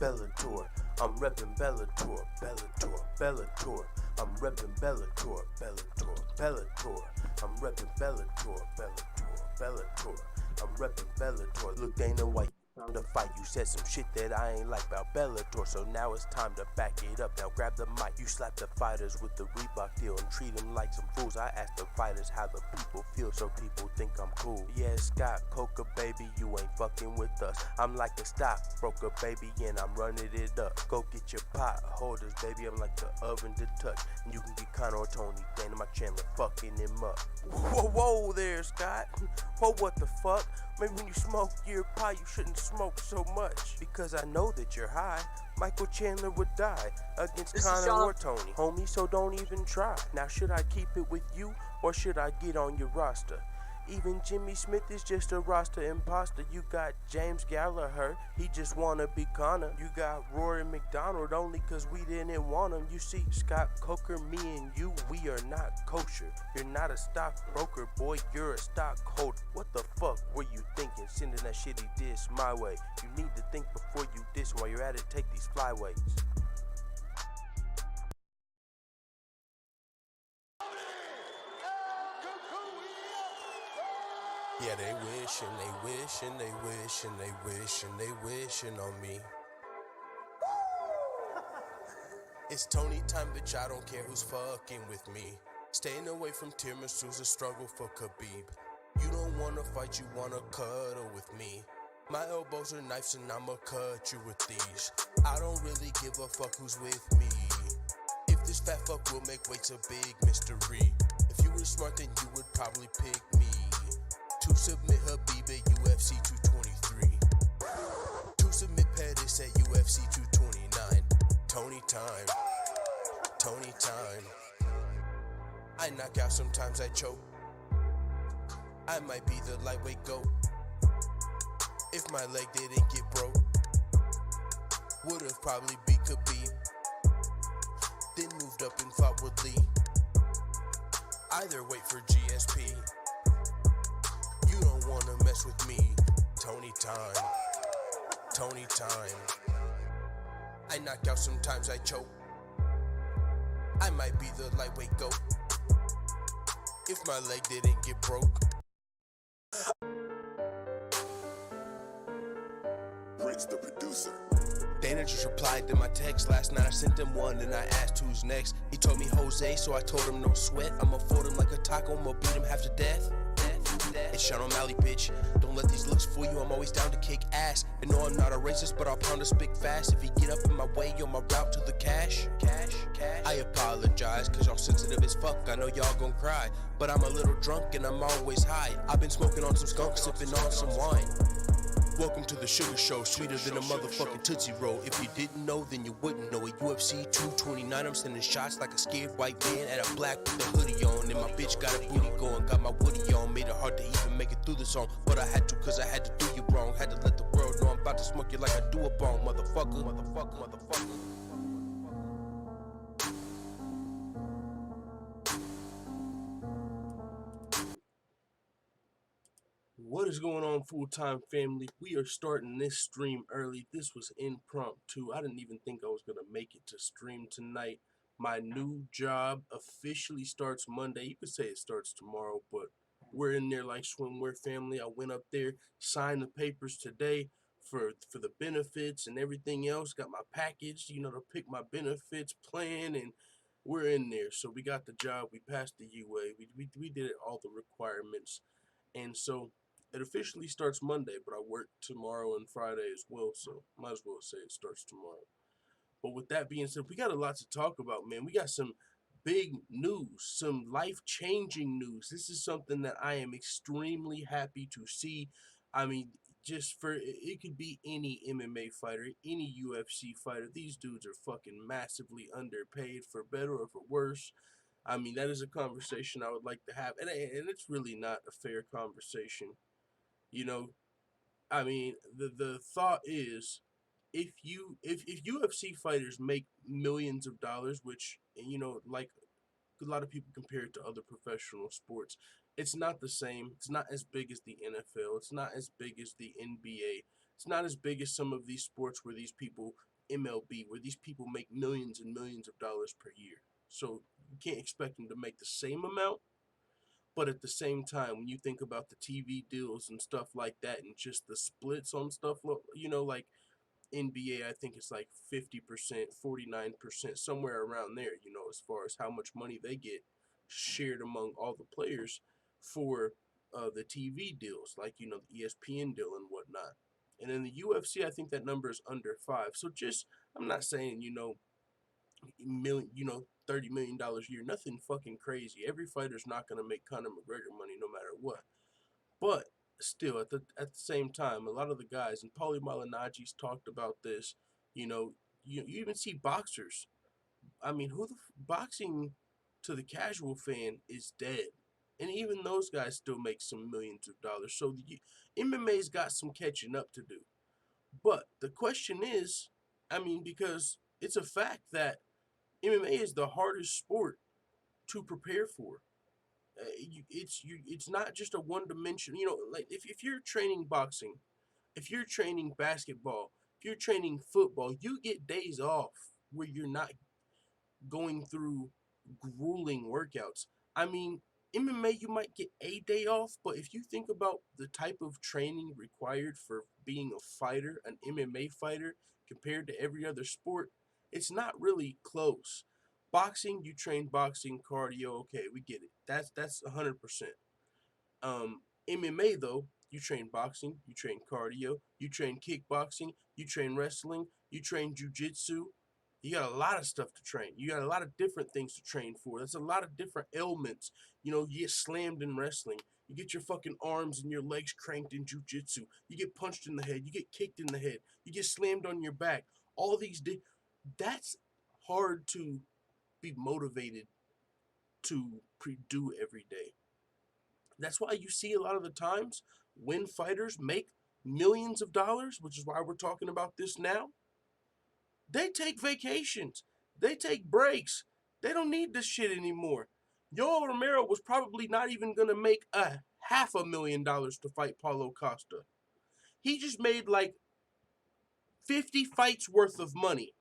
Bellator. I'm reppin' Bellator, Bellator, Bellator. I'm reppin' Bellator, Bellator, Bellator. I'm reppin' Bellator, Bellator, Bellator. I'm reppin' Bellator. Look, Dana White, time to fight. You said some shit that I ain't like about Bellator, so now it's time to back it up. Now grab the mic. You slap the fighters with the Reebok deal and treat them like some fools. I ask the fighters how the people feel, so people think I'm cool. Yeah, Scott Coker, baby, you ain't fucking with us. I'm like a stockbroker, baby, and I'm running it up. Go get your pot holders, baby. I'm like the oven to touch. And you can get Conor or Tony, Dana my Chandler, fucking him up. Whoa, whoa there, Scott. Whoa, what the fuck? Maybe when you smoke your pot, you shouldn't smoke so much. Because I know that you're high. Michael Chandler would die against Conor or Tony. Homie, so don't even try. Now, should I keep it with you, or should I get on your roster? Even Jimmy Smith is just a roster imposter. You got James Gallagher, he just wanna be Conor. You got Rory McDonald only cause we didn't want him. You see, Scott Coker, me and you, we are not kosher. You're not a stockbroker, boy, you're a stockholder. What the fuck were you thinking, sending that shitty diss my way? You need to think before you diss. While you're at it, take these flyways. Yeah, they wish and they wish and they wish and they wish and they wishing on me. It's Tony time, bitch, I don't care who's fucking with me. Staying away from tiramisu's a struggle for Khabib. You don't wanna fight, you wanna cuddle with me. My elbows are knives and I'ma cut you with these. I don't really give a fuck who's with me. If this fat fuck will make weights a big mystery. If you were smart, then you would probably pick me. To submit Khabib at UFC 223. To submit Pettis at UFC 229. Tony time. Tony time. I knock out, sometimes I choke. I might be the lightweight GOAT. If my leg didn't get broke, would've probably beat Khabib. Then moved up and fought with Lee. Either wait for GSP. You don't wanna mess with me. Tony time. Tony time. I knock out, sometimes I choke. I might be the lightweight GOAT. If my leg didn't get broke. Prince the producer. Dana just replied to my text last night. I sent him one and I asked who's next. He told me Jose, so I told him no sweat. I'ma fold him like a taco, I'ma beat him half to death. It's Sean O'Malley, bitch. Don't let these looks fool you, I'm always down to kick ass. And no, I'm not a racist, but I'll pound a spick fast. If you get up in my way, you're my route to the cash. I apologize, cause y'all sensitive as fuck. I know y'all gon' cry, but I'm a little drunk and I'm always high. I've been smoking on some skunk, sipping on some wine. Welcome to the Sugar Show, sweeter than a motherfucking Tootsie Roll. If you didn't know, then you wouldn't know. At UFC 229, I'm sending shots like a scared white man at a black with a hoodie on. And my bitch got a booty going, got my woody on. Made it hard to even make it through the song, but I had to cause I had to do you wrong. Had to let the world know I'm about to smoke you like I do a bone, motherfucker. What is going on, full-time family? We are starting this stream early. This was impromptu. I didn't even think I was going to make it to stream tonight. My new job officially starts Monday. You could say it starts tomorrow, but we're in there like swimwear family. I went up there, signed the papers today for the benefits and everything else. Got my package, you know, to pick my benefits plan, and we're in there. So we got the job. We passed the UA. We did all the requirements. And so it officially starts Monday, but I work tomorrow and Friday as well, so might as well say it starts tomorrow. But with that being said, we got a lot to talk about, man. We got some big news, some life-changing news. This is something that I am extremely happy to see. I mean, just for, it could be any MMA fighter, any UFC fighter. These dudes are fucking massively underpaid, for better or for worse. I mean, that is a conversation I would like to have, and it's really not a fair conversation. You know, I mean, the thought is, if UFC fighters make millions of dollars, which, you know, like a lot of people compare it to other professional sports, it's not the same. It's not as big as the NFL. It's not as big as the NBA. It's not as big as some of these sports where these people MLB, where these people make millions and millions of dollars per year. So you can't expect them to make the same amount. But at the same time, when you think about the TV deals and stuff like that, and just the splits on stuff, like NBA, I think it's like 50%, 49%, somewhere around there, as far as how much money they get shared among all the players for the TV deals, like, the ESPN deal and whatnot. And in the UFC, I think that number is under 5. So I'm not saying, $30 million a year, nothing fucking crazy. Every fighter's not going to make Conor McGregor money no matter what. But still, at the same time, a lot of the guys, and Paulie Malignaggi's talked about this, you even see boxers. I mean, boxing to the casual fan is dead. And even those guys still make some millions of dollars. So MMA's got some catching up to do. But the question is, because it's a fact that MMA is the hardest sport to prepare for. It's not just a one dimension. Like if you're training boxing, if you're training basketball, if you're training football, you get days off where you're not going through grueling workouts. MMA, you might get a day off, but if you think about the type of training required for being a fighter, an MMA fighter, compared to every other sport, it's not really close. Boxing, you train boxing, cardio, okay, we get it. That's 100%. MMA though, you train boxing, you train cardio, you train kickboxing, you train wrestling, you train jujitsu. You got a lot of stuff to train. You got a lot of different things to train for. That's a lot of different ailments. You get slammed in wrestling. You get your fucking arms and your legs cranked in jujitsu. You get punched in the head. You get kicked in the head. You get slammed on your back. All these that's hard to be motivated to do every day. That's why you see a lot of the times when fighters make millions of dollars, which is why we're talking about this now, they take vacations. They take breaks. They don't need this shit anymore. Yoel Romero was probably not even going to make $500,000 to fight Paulo Costa. He just made like 50 fights worth of money.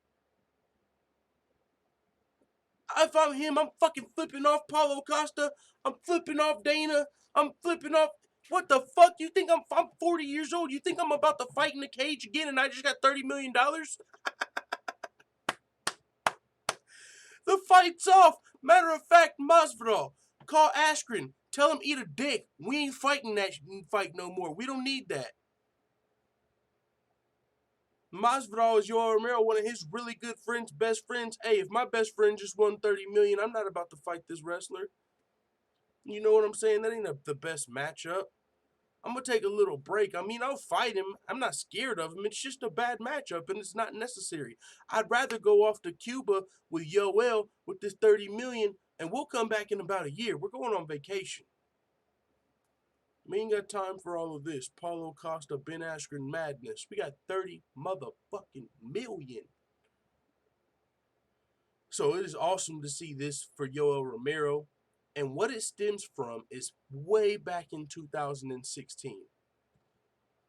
If I'm him, I'm fucking flipping off Paulo Costa. I'm flipping off Dana. I'm flipping off. What the fuck? You think I'm 40 years old? You think I'm about to fight in the cage again and I just got $30 million? The fight's off. Matter of fact, Masvidal, call Askren. Tell him eat a dick. We ain't fighting that fight no more. We don't need that. Masvidal is Yoel Romero, one of his really good friends, best friends. Hey, if my best friend just won $30 million, I'm not about to fight this wrestler. You know what I'm saying? That ain't the best matchup. I'm going to take a little break. I'll fight him. I'm not scared of him. It's just a bad matchup, and it's not necessary. I'd rather go off to Cuba with Yoel with this $30 million, and we'll come back in about a year. We're going on vacation. We ain't got time for all of this. Paulo Costa, Ben Askren madness. We got 30 motherfucking million. So it is awesome to see this for Yoel Romero. And what it stems from is way back in 2016.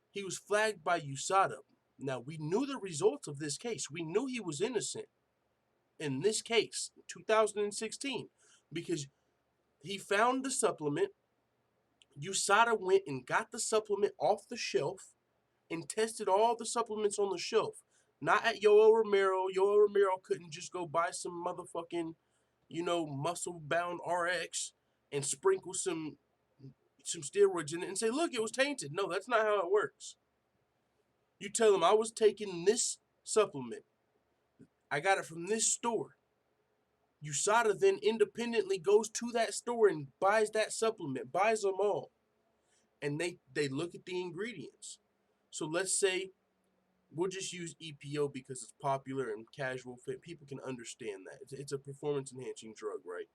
He was flagged by USADA. Now, we knew the results of this case. We knew he was innocent in this case, 2016, because he found the supplement. USADA went and got the supplement off the shelf and tested all the supplements on the shelf. Not at Yoel Romero. Yoel Romero couldn't just go buy some motherfucking, muscle-bound RX and sprinkle some steroids in it and say, look, it was tainted. No, that's not how it works. You tell them I was taking this supplement. I got it from this store. USADA then independently goes to that store and buys that supplement, buys them all. And they look at the ingredients. So let's say we'll just use EPO because it's popular and casual fit. People can understand that. It's a performance-enhancing drug, right?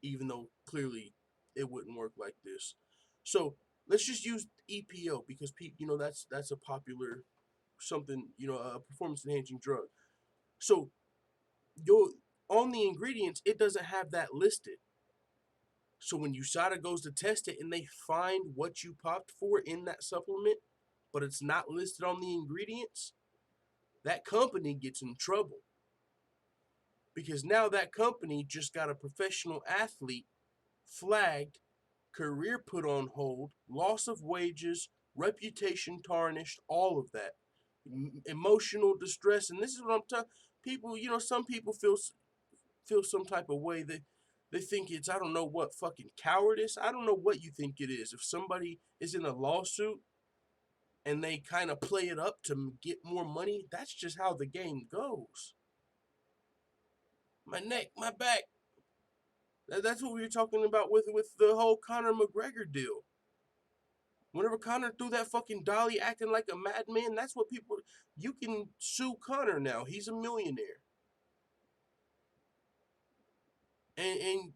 Even though clearly it wouldn't work like this. So let's just use EPO because that's a popular something, a performance-enhancing drug. So on the ingredients, it doesn't have that listed. So when USADA goes to test it and they find what you popped for in that supplement, but it's not listed on the ingredients, that company gets in trouble. Because now that company just got a professional athlete flagged, career put on hold, loss of wages, reputation tarnished, all of that. Emotional distress. And this is what I'm talking. People, some people feel some type of way. They think it's, I don't know what, fucking cowardice. I don't know what you think it is. If somebody is in a lawsuit and they kind of play it up to get more money, that's just how the game goes. My neck, my back. That's what we were talking about with the whole Conor McGregor deal. Whenever Conor threw that fucking dolly acting like a madman, that's what people... You can sue Conor now. He's a millionaire. And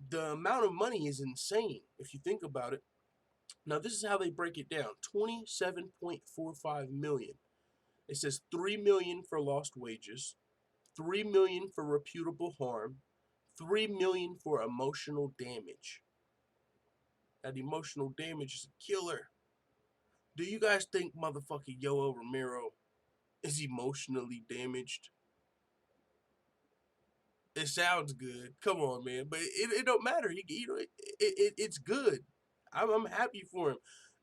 the amount of money is insane if you think about it. Now, this is how they break it down. $27.45 million. It says $3 million for lost wages, $3 million for reputable harm, $3 million for emotional damage. That emotional damage is a killer. Do you guys think motherfucking Yoel Romero is emotionally damaged? It sounds good. Come on, man. But it don't matter. It's good. I'm happy for him.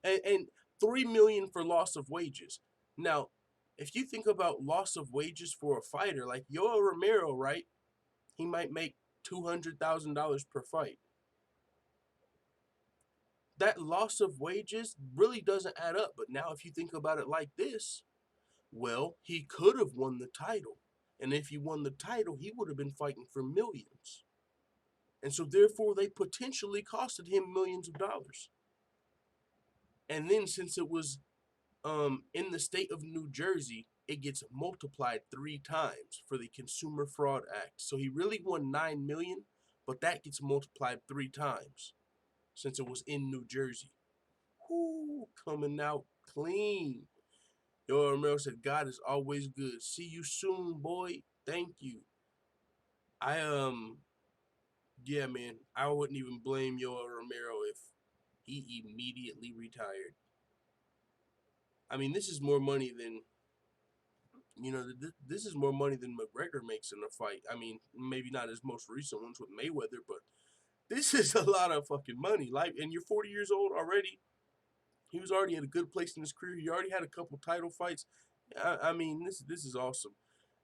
And $3 million for loss of wages. Now, if you think about loss of wages for a fighter, like Yoel Romero, right? He might make $200,000 per fight. That loss of wages really doesn't add up. But now if you think about it like this, well, he could have won the title. And if he won the title, he would have been fighting for millions. And so therefore, they potentially costed him millions of dollars. And then since it was in the state of New Jersey, it gets multiplied 3 times for the Consumer Fraud Act. So he really won $9 million, but that gets multiplied 3 times since it was in New Jersey. Whoo, coming out clean. Yoel Romero said, God is always good. See you soon, boy. Thank you. Yeah, man, I wouldn't even blame Yoel Romero if he immediately retired. I mean, this is more money than, this is more money than McGregor makes in a fight. I mean, maybe not his most recent ones with Mayweather, but this is a lot of fucking money. Like, and you're 40 years old already. He was already in a good place in his career. He already had a couple title fights. I mean, this is awesome.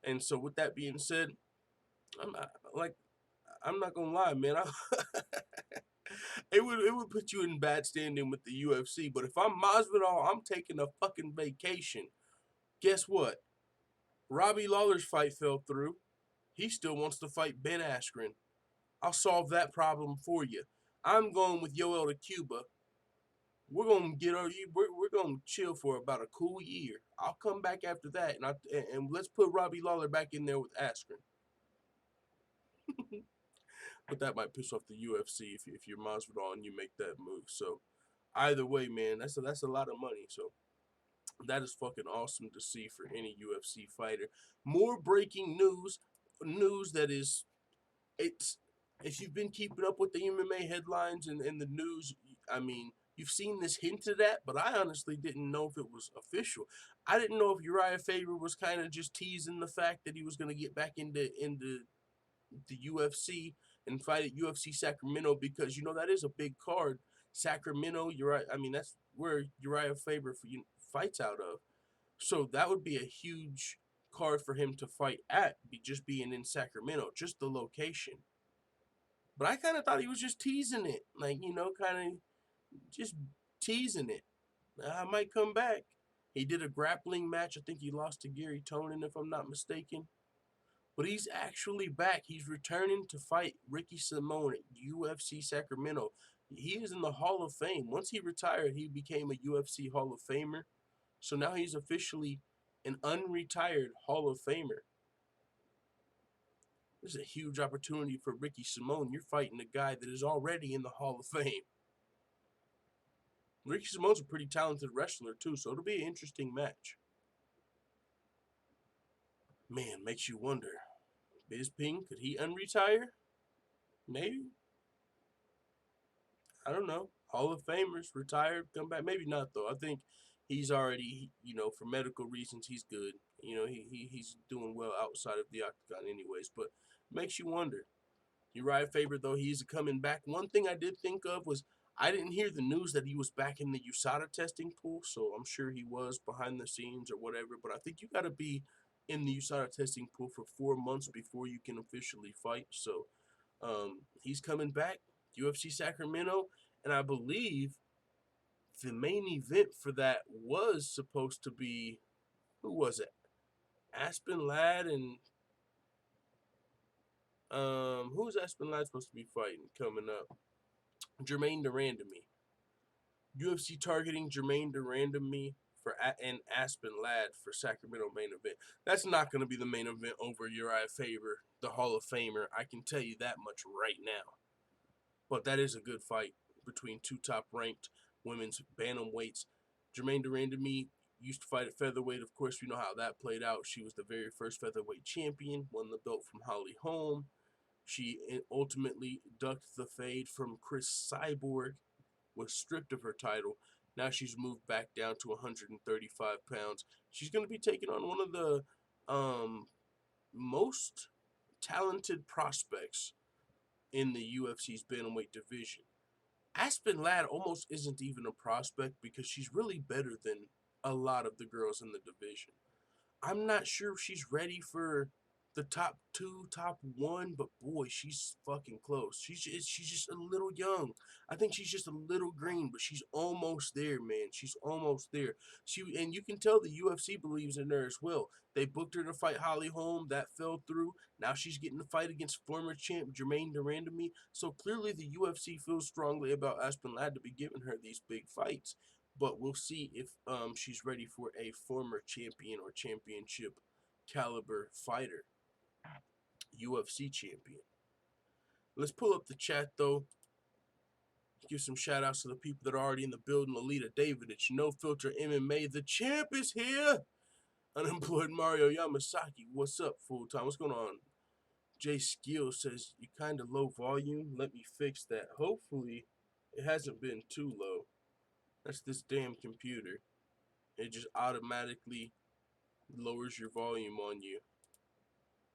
And so, with that being said, I'm not gonna lie, man. It would put you in bad standing with the UFC. But if I'm Masvidal, I'm taking a fucking vacation. Guess what? Robbie Lawler's fight fell through. He still wants to fight Ben Askren. I'll solve that problem for you. I'm going with Yoel to Cuba. We're gonna we're gonna chill for about a cool year. I'll come back after that, and let's put Robbie Lawler back in there with Askren. But that might piss off the UFC if you're Masvidal and you make that move. So either way, man, that's a lot of money. So that is fucking awesome to see for any UFC fighter. More breaking news that is, it's, if you've been keeping up with the MMA headlines and the news, I mean, you've seen this hinted at, but I honestly didn't know if it was official. I didn't know if Uriah Faber was kind of just teasing the fact that he was going to get back into the UFC and fight at UFC Sacremento, because that is a big card. Sacramento, I mean, that's where Uriah Faber fights out of. So that would be a huge card for him to fight at, just being in Sacramento, just the location. But I kind of thought he was just teasing it, like, kind of just teasing it. I might come back. He did a grappling match. I think he lost to Gary Tonin, if I'm not mistaken. But he's actually back. He's returning to fight Ricky Simone at UFC Sacramento. He is in the Hall of Fame. Once he retired, he became a UFC Hall of Famer. So now he's officially an unretired Hall of Famer. This is a huge opportunity for Ricky Simone. You're fighting a guy that is already in the Hall of Fame. Ricky Simone's a pretty talented wrestler too, so it'll be an interesting match. Man, makes you wonder. Bisping, could he unretire? Maybe. I don't know. Hall of Famers, retired, come back. Maybe not, though. I think he's already, you know, for medical reasons, he's good. You know, he's doing well outside of the octagon anyways, but makes you wonder. Uriah Faber, though, he's coming back. One thing I did think of was I didn't hear the news that he was back in the USADA testing pool, so I'm sure he was behind the scenes or whatever, but I think you got to be in the USADA testing pool for 4 months before you can officially fight, so he's coming back, UFC Sacremento, and I believe the main event for that was supposed to be, who was it? Aspen Ladd and who's Aspen Ladd supposed to be fighting coming up? Jermaine Durandamy. UFC targeting Jermaine Durandamy for and Aspen Ladd for Sacramento main event. That's not going to be the main event over Uriah Faber, the Hall of Famer. I can tell you that much right now. But that is a good fight between two top-ranked women's bantamweights. Jermaine Durandamy used to fight at featherweight. Of course, we know how that played out. She was the very first featherweight champion, won the belt from Holly Holm. She ultimately ducked the fade from Chris Cyborg, was stripped of her title. Now she's moved back down to 135 pounds. She's going to be taking on one of the most talented prospects in the UFC's bantamweight division. Aspen Ladd almost isn't even a prospect because she's really better than a lot of the girls in the division. I'm not sure if she's ready for the top 2, top 1, but boy, she's fucking close. She's just a little young. I think she's just a little green, but she's almost there, man. She's almost there. And you can tell the UFC believes in her as well. They booked her to fight Holly Holm. That fell through. Now she's getting to fight against former champ Jermaine Durandamy. So clearly the UFC feels strongly about Aspen Ladd to be giving her these big fights. But we'll see if she's ready for a former champion or championship caliber fighter. UFC champion. Let's pull up the chat, though. Give some shout outs to the people that are already in the building. Lolita Davidich, No Filter MMA. The champ is here. Unemployed Mario Yamasaki. What's up, full time? What's going on? Jay Skillz says, you kind of low volume. Let me fix that. Hopefully, it hasn't been too low. That's this damn computer. It just automatically lowers your volume on you.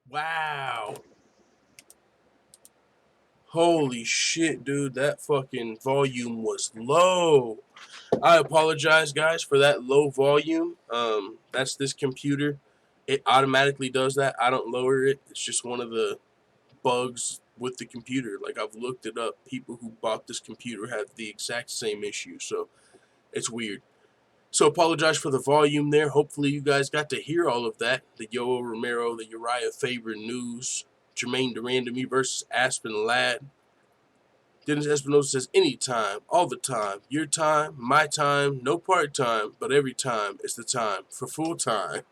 Wow. Holy shit, dude. That fucking volume was low. I apologize, guys, for that low volume. That's this computer. It automatically does that. I don't lower it. It's just one of the bugs with the computer. Like, I've looked it up. People who bought this computer have the exact same issue. So, it's weird. So apologize for the volume there. Hopefully you guys got to hear all of that. The Yoel Romero, the Uriah Faber news. Jermaine Durandamy versus Aspen Ladd. Dennis Espinosa says, anytime, all the time, your time, my time, no part time, but every time it's the time for full time.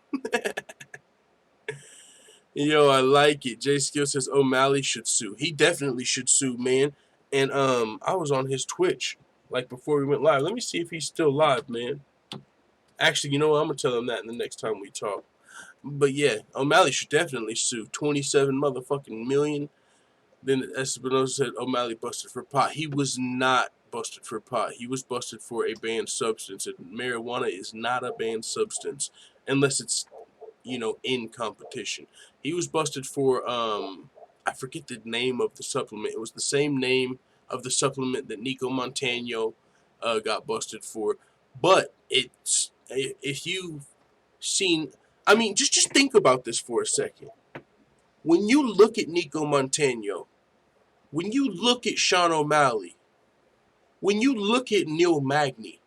Yo, I like it. Jay Skill says O'Malley should sue. He definitely should sue, man. And I was on his Twitch like before we went live. Let me see if he's still live, man. Actually, you know what? I'm going to tell him that in the next time we talk. But yeah, O'Malley should definitely sue. 27 motherfucking million. Then Espinosa said O'Malley busted for pot. He was not busted for pot. He was busted for a banned substance. And marijuana is not a banned substance unless it's, you know, in competition. He was busted for, I forget the name of the supplement. It was the same name of the supplement that Nico Montano got busted for. But it's, if you've seen, I mean, just think about this for a second. When you look at Nico Montano, when you look at Sean O'Malley, when you look at Neil Magny,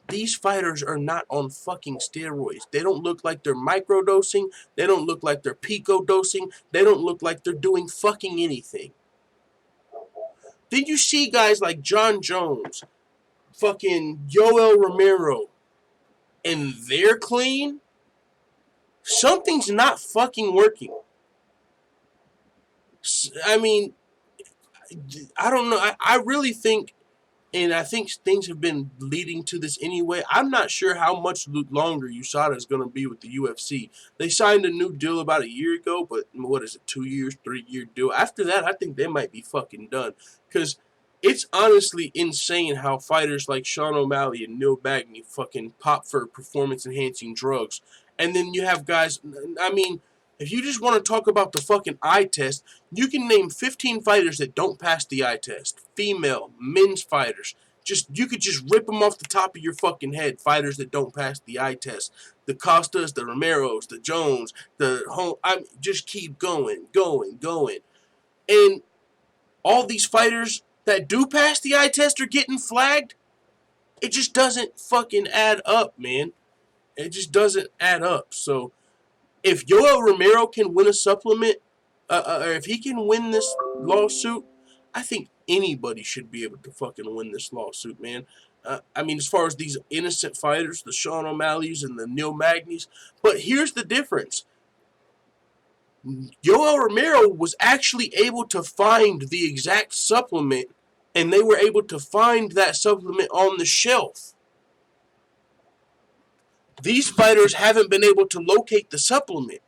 these fighters are not on fucking steroids. They don't look like they're microdosing. They don't look like they're pico-dosing. They don't look like they're doing fucking anything. Then you see guys like John Jones, fucking Yoel Romero, and they're clean. Something's not fucking working. I mean, I don't know. I really think, and I think things have been leading to this anyway. I'm not sure how much longer USADA is going to be with the UFC. They signed a new deal about a year ago, but what is it, 2 years, 3-year deal? After that, I think they might be fucking done. Because It's honestly insane how fighters like Sean O'Malley and Neil Magny fucking pop for performance-enhancing drugs. And then you have guys, I mean, if you just want to talk about the fucking eye test, you can name 15 fighters that don't pass the eye test. Female, men's fighters. You could just rip them off the top of your fucking head, fighters that don't pass the eye test. The Costas, the Romeros, the Jones, the Holm, just keep going. And all these fighters that do pass the eye test are getting flagged. It just doesn't fucking add up, man. It just doesn't add up. So if Yoel Romero can win a supplement, or if he can win this lawsuit, I think anybody should be able to fucking win this lawsuit, man. I mean, as far as these innocent fighters, the Sean O'Malley's and the Neil Magny's. But here's the difference. Yoel Romero was actually able to find the exact supplement, and they were able to find that supplement on the shelf. These fighters haven't been able to locate the supplement.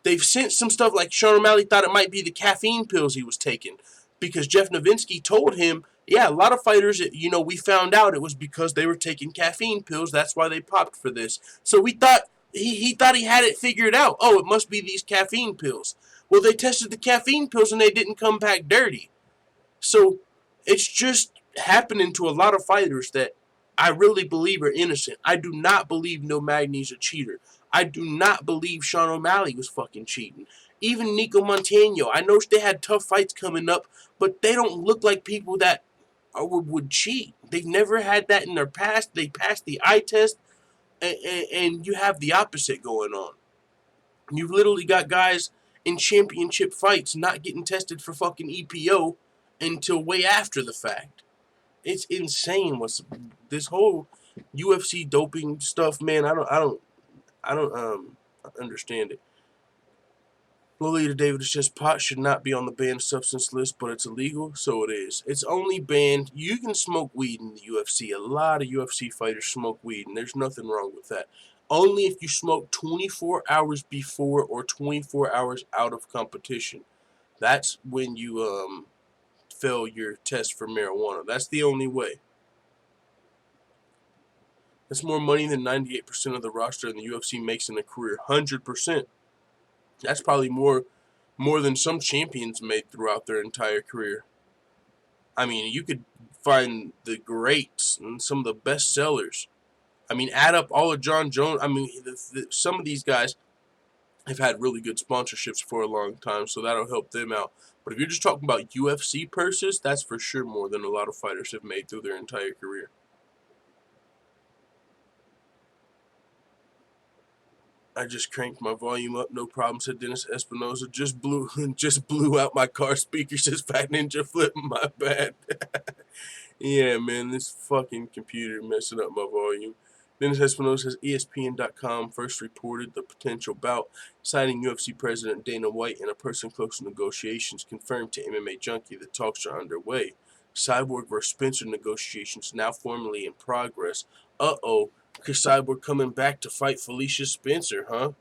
They've sent some stuff like Sean O'Malley thought it might be the caffeine pills he was taking, because Jeff Novitzky told him, yeah, a lot of fighters, we found out it was because they were taking caffeine pills. That's why they popped for this. So we thought, he thought he had it figured out. Oh, it must be these caffeine pills. Well, they tested the caffeine pills and they didn't come back dirty. So it's just happening to a lot of fighters that I really believe are innocent. I do not believe No Magny's a cheater. I do not believe Sean O'Malley was fucking cheating. Even Nico Montano, I know they had tough fights coming up, but they don't look like people that would cheat. They've never had that in their past. They passed the eye test, and you have the opposite going on. You've literally got guys in championship fights not getting tested for fucking EPO until way after the fact. It's insane what's this whole UFC doping stuff, man. I don't understand it. Lolita David says pot should not be on the banned substance list, but it's illegal, so it is. It's only banned. You can smoke weed in the UFC. A lot of UFC fighters smoke weed, and there's nothing wrong with that. Only if you smoke 24 hours before or 24 hours out of competition. That's when you fail your test for marijuana. That's the only way. That's more money than 98% of the roster in the UFC makes in a career. 100%. That's probably more than some champions made throughout their entire career. I mean, you could find the greats and some of the best sellers. I mean, add up all of John Jones. I mean, some of these guys have had really good sponsorships for a long time, so that'll help them out. But if you're just talking about UFC purses, that's for sure more than a lot of fighters have made through their entire career. I just cranked my volume up, no problem, said Dennis Espinosa. Just blew out my car speaker, says Fat Ninja Flip, my bad. Yeah, man, this fucking computer messing up my volume. Dennis Espinosa says ESPN.com first reported the potential bout, citing UFC President Dana White and a person close to negotiations confirmed to MMA Junkie that talks are underway. Cyborg vs. Spencer negotiations now formally in progress. Uh-oh. Chris Cyborg coming back to fight Felicia Spencer, huh?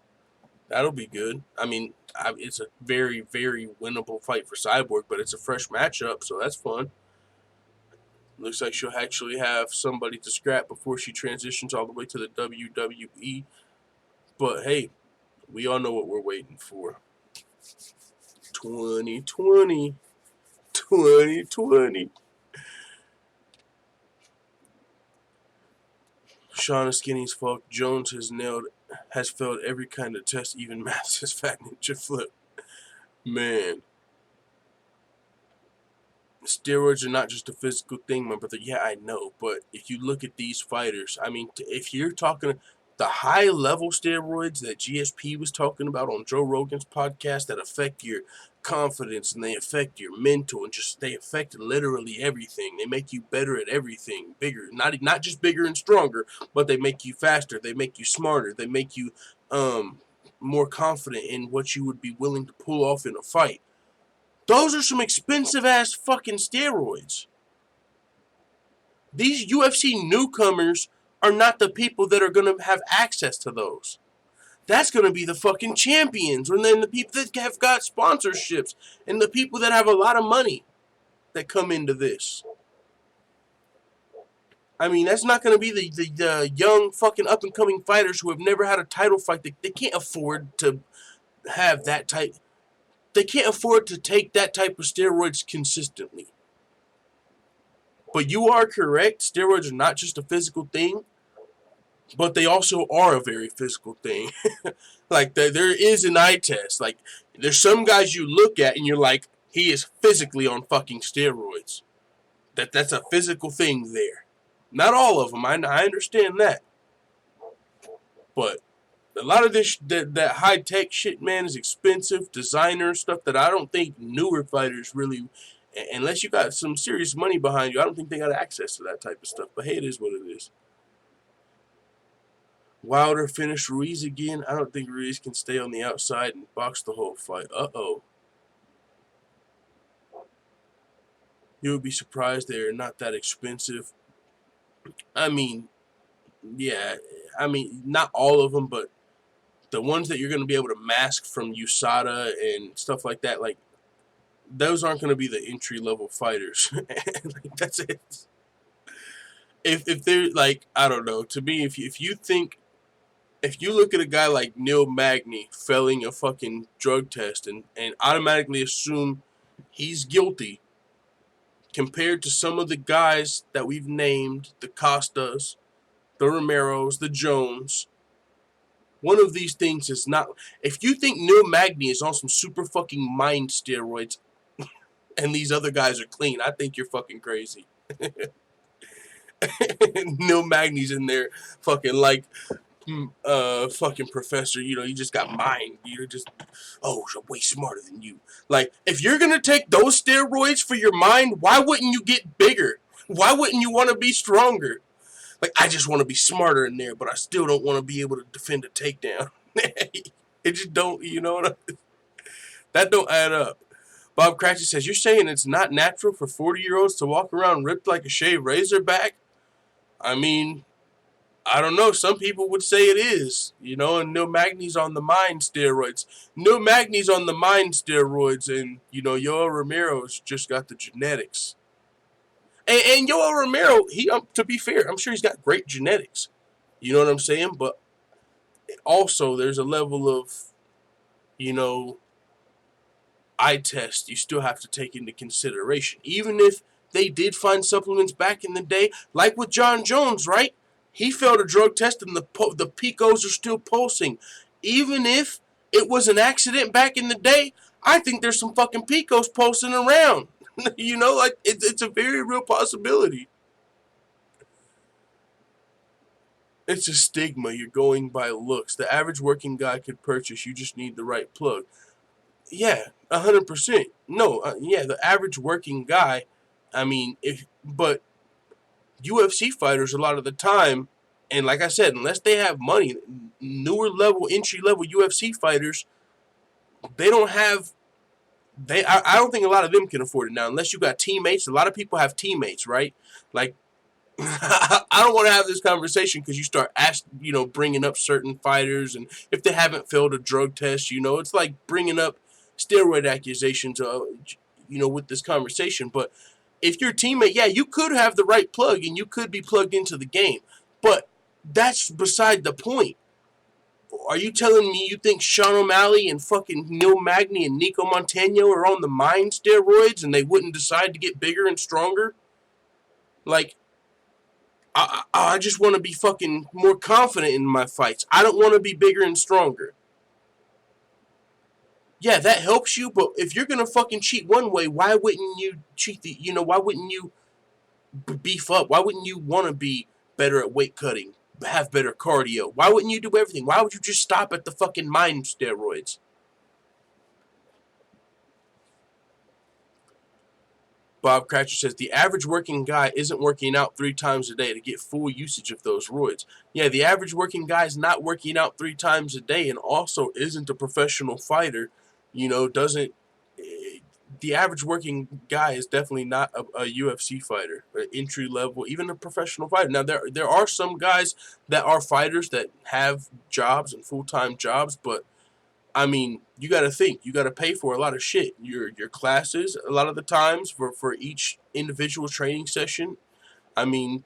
That'll be good. I mean, it's a very, very winnable fight for Cyborg, but it's a fresh matchup, so that's fun. Looks like she'll actually have somebody to scrap before she transitions all the way to the WWE. But hey, we all know what we're waiting for. 2020. Sean is skinny as fuck. Jones has failed every kind of test, even math, says Fat Ninja Flip. Man. Steroids are not just a physical thing, my brother. Yeah, I know. But if you look at these fighters, I mean, if you're talking the high-level steroids that GSP was talking about on Joe Rogan's podcast that affect your confidence and they affect your mental and they affect literally everything. They make you better at everything, bigger, not just bigger and stronger, but they make you faster, they make you smarter, they make you more confident in what you would be willing to pull off in a fight. Those are some expensive ass fucking steroids. These UFC newcomers are not the people that are going to have access to those. That's going to be the fucking champions, and then the people that have got sponsorships, and the people that have a lot of money. that come into this. I mean, that's not going to be the young fucking up-and-coming fighters who have never had a title fight. They can't afford to have that type. They can't afford to take that type of steroids consistently. But you are correct. Steroids are not just a physical thing, but they also are a very physical thing. Like, there is an eye test. Like, there's some guys you look at and you're like, he is physically on fucking steroids. That's a physical thing there. Not all of them. I understand that. But a lot of this, that high-tech shit, man, is expensive. Designer stuff that I don't think newer fighters really, unless you got some serious money behind you, I don't think they got access to that type of stuff. But hey, it is what it is. Wilder finished Ruiz again. I don't think Ruiz can stay on the outside and box the whole fight. Uh-oh. You would be surprised they're not that expensive. I mean, yeah. I mean, not all of them, but the ones that you're going to be able to mask from USADA and stuff like that, like, those aren't going to be the entry-level fighters. Like, that's it. If they're, like, I don't know. To me, if you look at a guy like Neil Magny failing a fucking drug test and automatically assume he's guilty compared to some of the guys that we've named, the Costas, the Romeros, the Jones, one of these things is not... If you think Neil Magny is on some super fucking mind steroids and these other guys are clean, I think you're fucking crazy. Neil Magny's in there fucking like... fucking professor, you know, you just got mind. You're just, I'm way smarter than you. Like, if you're gonna take those steroids for your mind, why wouldn't you get bigger? Why wouldn't you want to be stronger? Like, I just want to be smarter in there, but I still don't want to be able to defend a takedown. It just don't, you know what I mean? That don't add up. Bob Cratchit says, you're saying it's not natural for 40-year-olds to walk around ripped like a shaved razorback? I mean, I don't know. Some people would say it is, you know, and Neil Magny's on the mind steroids. Neil Magny's on the mind steroids, and, you know, Yoel Romero's just got the genetics. And Yoel Romero, to be fair, I'm sure he's got great genetics. You know what I'm saying? But also, there's a level of, you know, eye test you still have to take into consideration. Even if they did find supplements back in the day, like with John Jones, right? He failed a drug test and the picos are still pulsing. Even if it was an accident back in the day, I think there's some fucking picos pulsing around. You know, like, it's a very real possibility. It's a stigma. You're going by looks. The average working guy could purchase. You just need the right plug. Yeah, 100%. No, yeah, the average working guy, I mean, but UFC fighters a lot of the time, and like I said, unless they have money, newer level, entry level UFC fighters, they don't have, I don't think a lot of them can afford it now, unless you got teammates. A lot of people have teammates, right? Like, I don't want to have this conversation because you start bringing up certain fighters, and if they haven't failed a drug test, you know, it's like bringing up steroid accusations, with this conversation. But if your teammate, yeah, you could have the right plug and you could be plugged into the game, but that's beside the point. Are you telling me you think Sean O'Malley and fucking Neil Magny and Nico Montano are on the mind steroids and they wouldn't decide to get bigger and stronger? Like, I just want to be fucking more confident in my fights. I don't want to be bigger and stronger. Yeah, that helps you, but if you're going to fucking cheat one way, why wouldn't you cheat why wouldn't you beef up? Why wouldn't you want to be better at weight cutting, have better cardio? Why wouldn't you do everything? Why would you just stop at the fucking mind steroids? Bob Cratcher says, the average working guy isn't working out 3 times a day to get full usage of those roids. Yeah, the average working guy is not working out 3 times a day and also isn't a professional fighter. The average working guy is definitely not a UFC fighter, an entry level, even a professional fighter. Now, there are some guys that are fighters that have jobs and full-time jobs, but I mean, you got to think. You got to pay for a lot of shit. Your classes, a lot of the times, for each individual training session. I mean,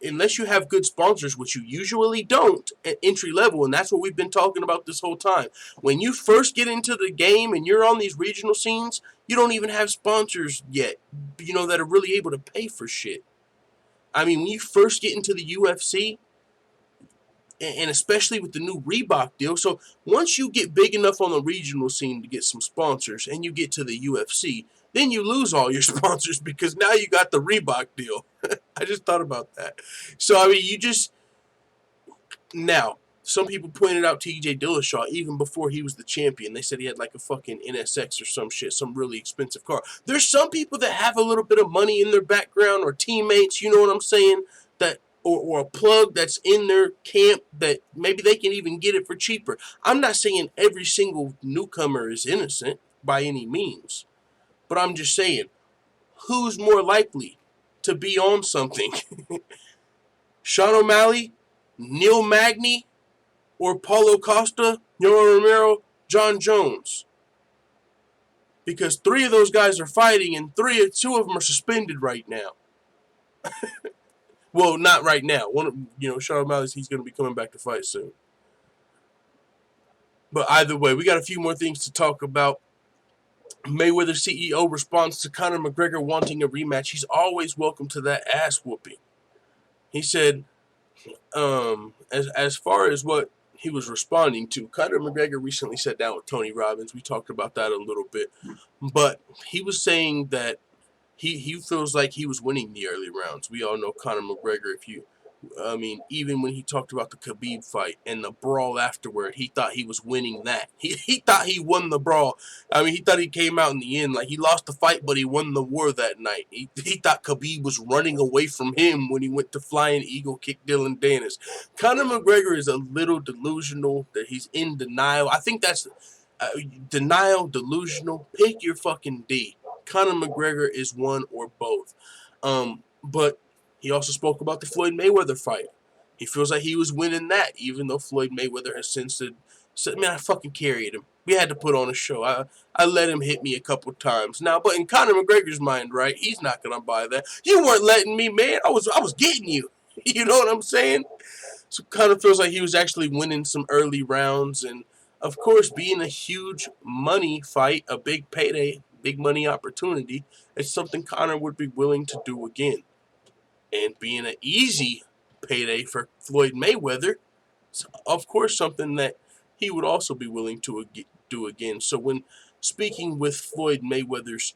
unless you have good sponsors, which you usually don't at entry level, and that's what we've been talking about this whole time. When you first get into the game and you're on these regional scenes, you don't even have sponsors yet, that are really able to pay for shit. I mean, when you first get into the UFC, and especially with the new Reebok deal, so once you get big enough on the regional scene to get some sponsors and you get to the UFC, then you lose all your sponsors because now you got the Reebok deal. I just thought about that. So, I mean, now, some people pointed out TJ Dillashaw even before he was the champion. They said he had like a fucking NSX or some shit, some really expensive car. There's some people that have a little bit of money in their background or teammates, you know what I'm saying, that or a plug that's in their camp that maybe they can even get it for cheaper. I'm not saying every single newcomer is innocent by any means, but I'm just saying, who's more likely to be on something? Sean O'Malley, Neil Magny, or Paulo Costa, Yoel Romero, John Jones? Because 3 of those guys are fighting, and 2 of them are suspended right now. Well, not right now. Sean O'Malley, he's going to be coming back to fight soon. But either way, we got a few more things to talk about. Mayweather CEO responds to Conor McGregor wanting a rematch. He's always welcome to that ass whooping. He said, as far as what he was responding to, Conor McGregor recently sat down with Tony Robbins. We talked about that a little bit. But he was saying that he feels like he was winning the early rounds. We all know Conor McGregor, even when he talked about the Khabib fight and the brawl afterward, he thought he was winning that. He thought he won the brawl. I mean, he thought he came out in the end. Like, he lost the fight, but he won the war that night. He thought Khabib was running away from him when he went to flying eagle kick Dylan Dennis. Conor McGregor is a little delusional that he's in denial. I think that's denial, delusional. Pick your fucking D. Conor McGregor is one or both. But he also spoke about the Floyd Mayweather fight. He feels like he was winning that, even though Floyd Mayweather has since said, man, I fucking carried him. We had to put on a show. I let him hit me a couple times. Now, but in Conor McGregor's mind, right, he's not going to buy that. You weren't letting me, man. I was getting you. You know what I'm saying? So Conor feels like he was actually winning some early rounds. And, of course, being a huge money fight, a big payday, big money opportunity, it's something Conor would be willing to do again. And being an easy payday for Floyd Mayweather, it's of course something that he would also be willing to do again. So when speaking with Floyd Mayweather's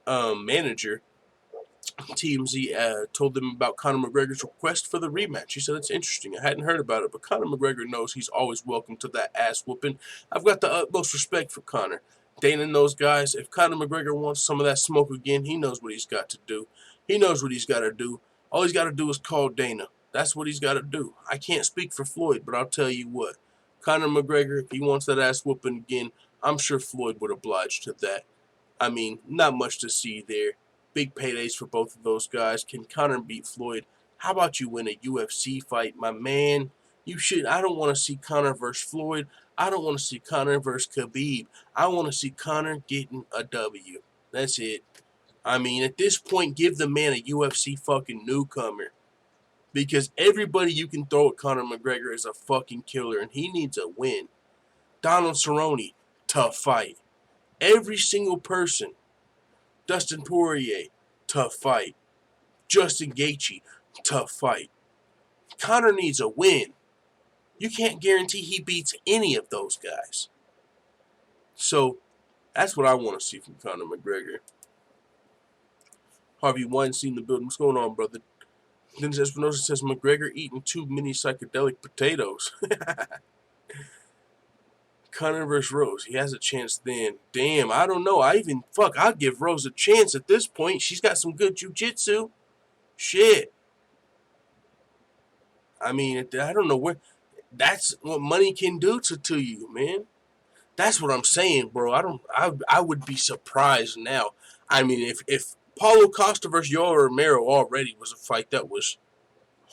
manager, TMZ told them about Conor McGregor's request for the rematch. He said, it's interesting. I hadn't heard about it, but Conor McGregor knows he's always welcome to that ass whooping. I've got the utmost respect for Conor. Dana and those guys, if Conor McGregor wants some of that smoke again, he knows what he's got to do. He knows what he's got to do. All he's got to do is call Dana. That's what he's got to do. I can't speak for Floyd, but I'll tell you what. Conor McGregor, if he wants that ass whooping again, I'm sure Floyd would oblige to that. I mean, not much to see there. Big paydays for both of those guys. Can Conor beat Floyd? How about you win a UFC fight, my man? You should. I don't want to see Conor versus Floyd. I don't want to see Conor versus Khabib. I want to see Conor getting a W. That's it. I mean, at this point, give the man a UFC fucking newcomer. Because everybody you can throw at Conor McGregor is a fucking killer, and he needs a win. Donald Cerrone, tough fight. Every single person. Dustin Poirier, tough fight. Justin Gaethje, tough fight. Conor needs a win. You can't guarantee he beats any of those guys. So, that's what I want to see from Conor McGregor. Harvey Weinstein in the building. What's going on, brother? Dennis Espinosa says McGregor eating 2 mini psychedelic potatoes. Conor versus Rose. He has a chance then. Damn, I don't know. I'll give Rose a chance at this point. She's got some good jiu-jitsu. Shit. I mean, I don't know where. That's what money can do to you, man. That's what I'm saying, bro. I would be surprised now. I mean, if Paulo Costa versus Yoel Romero already was a fight that was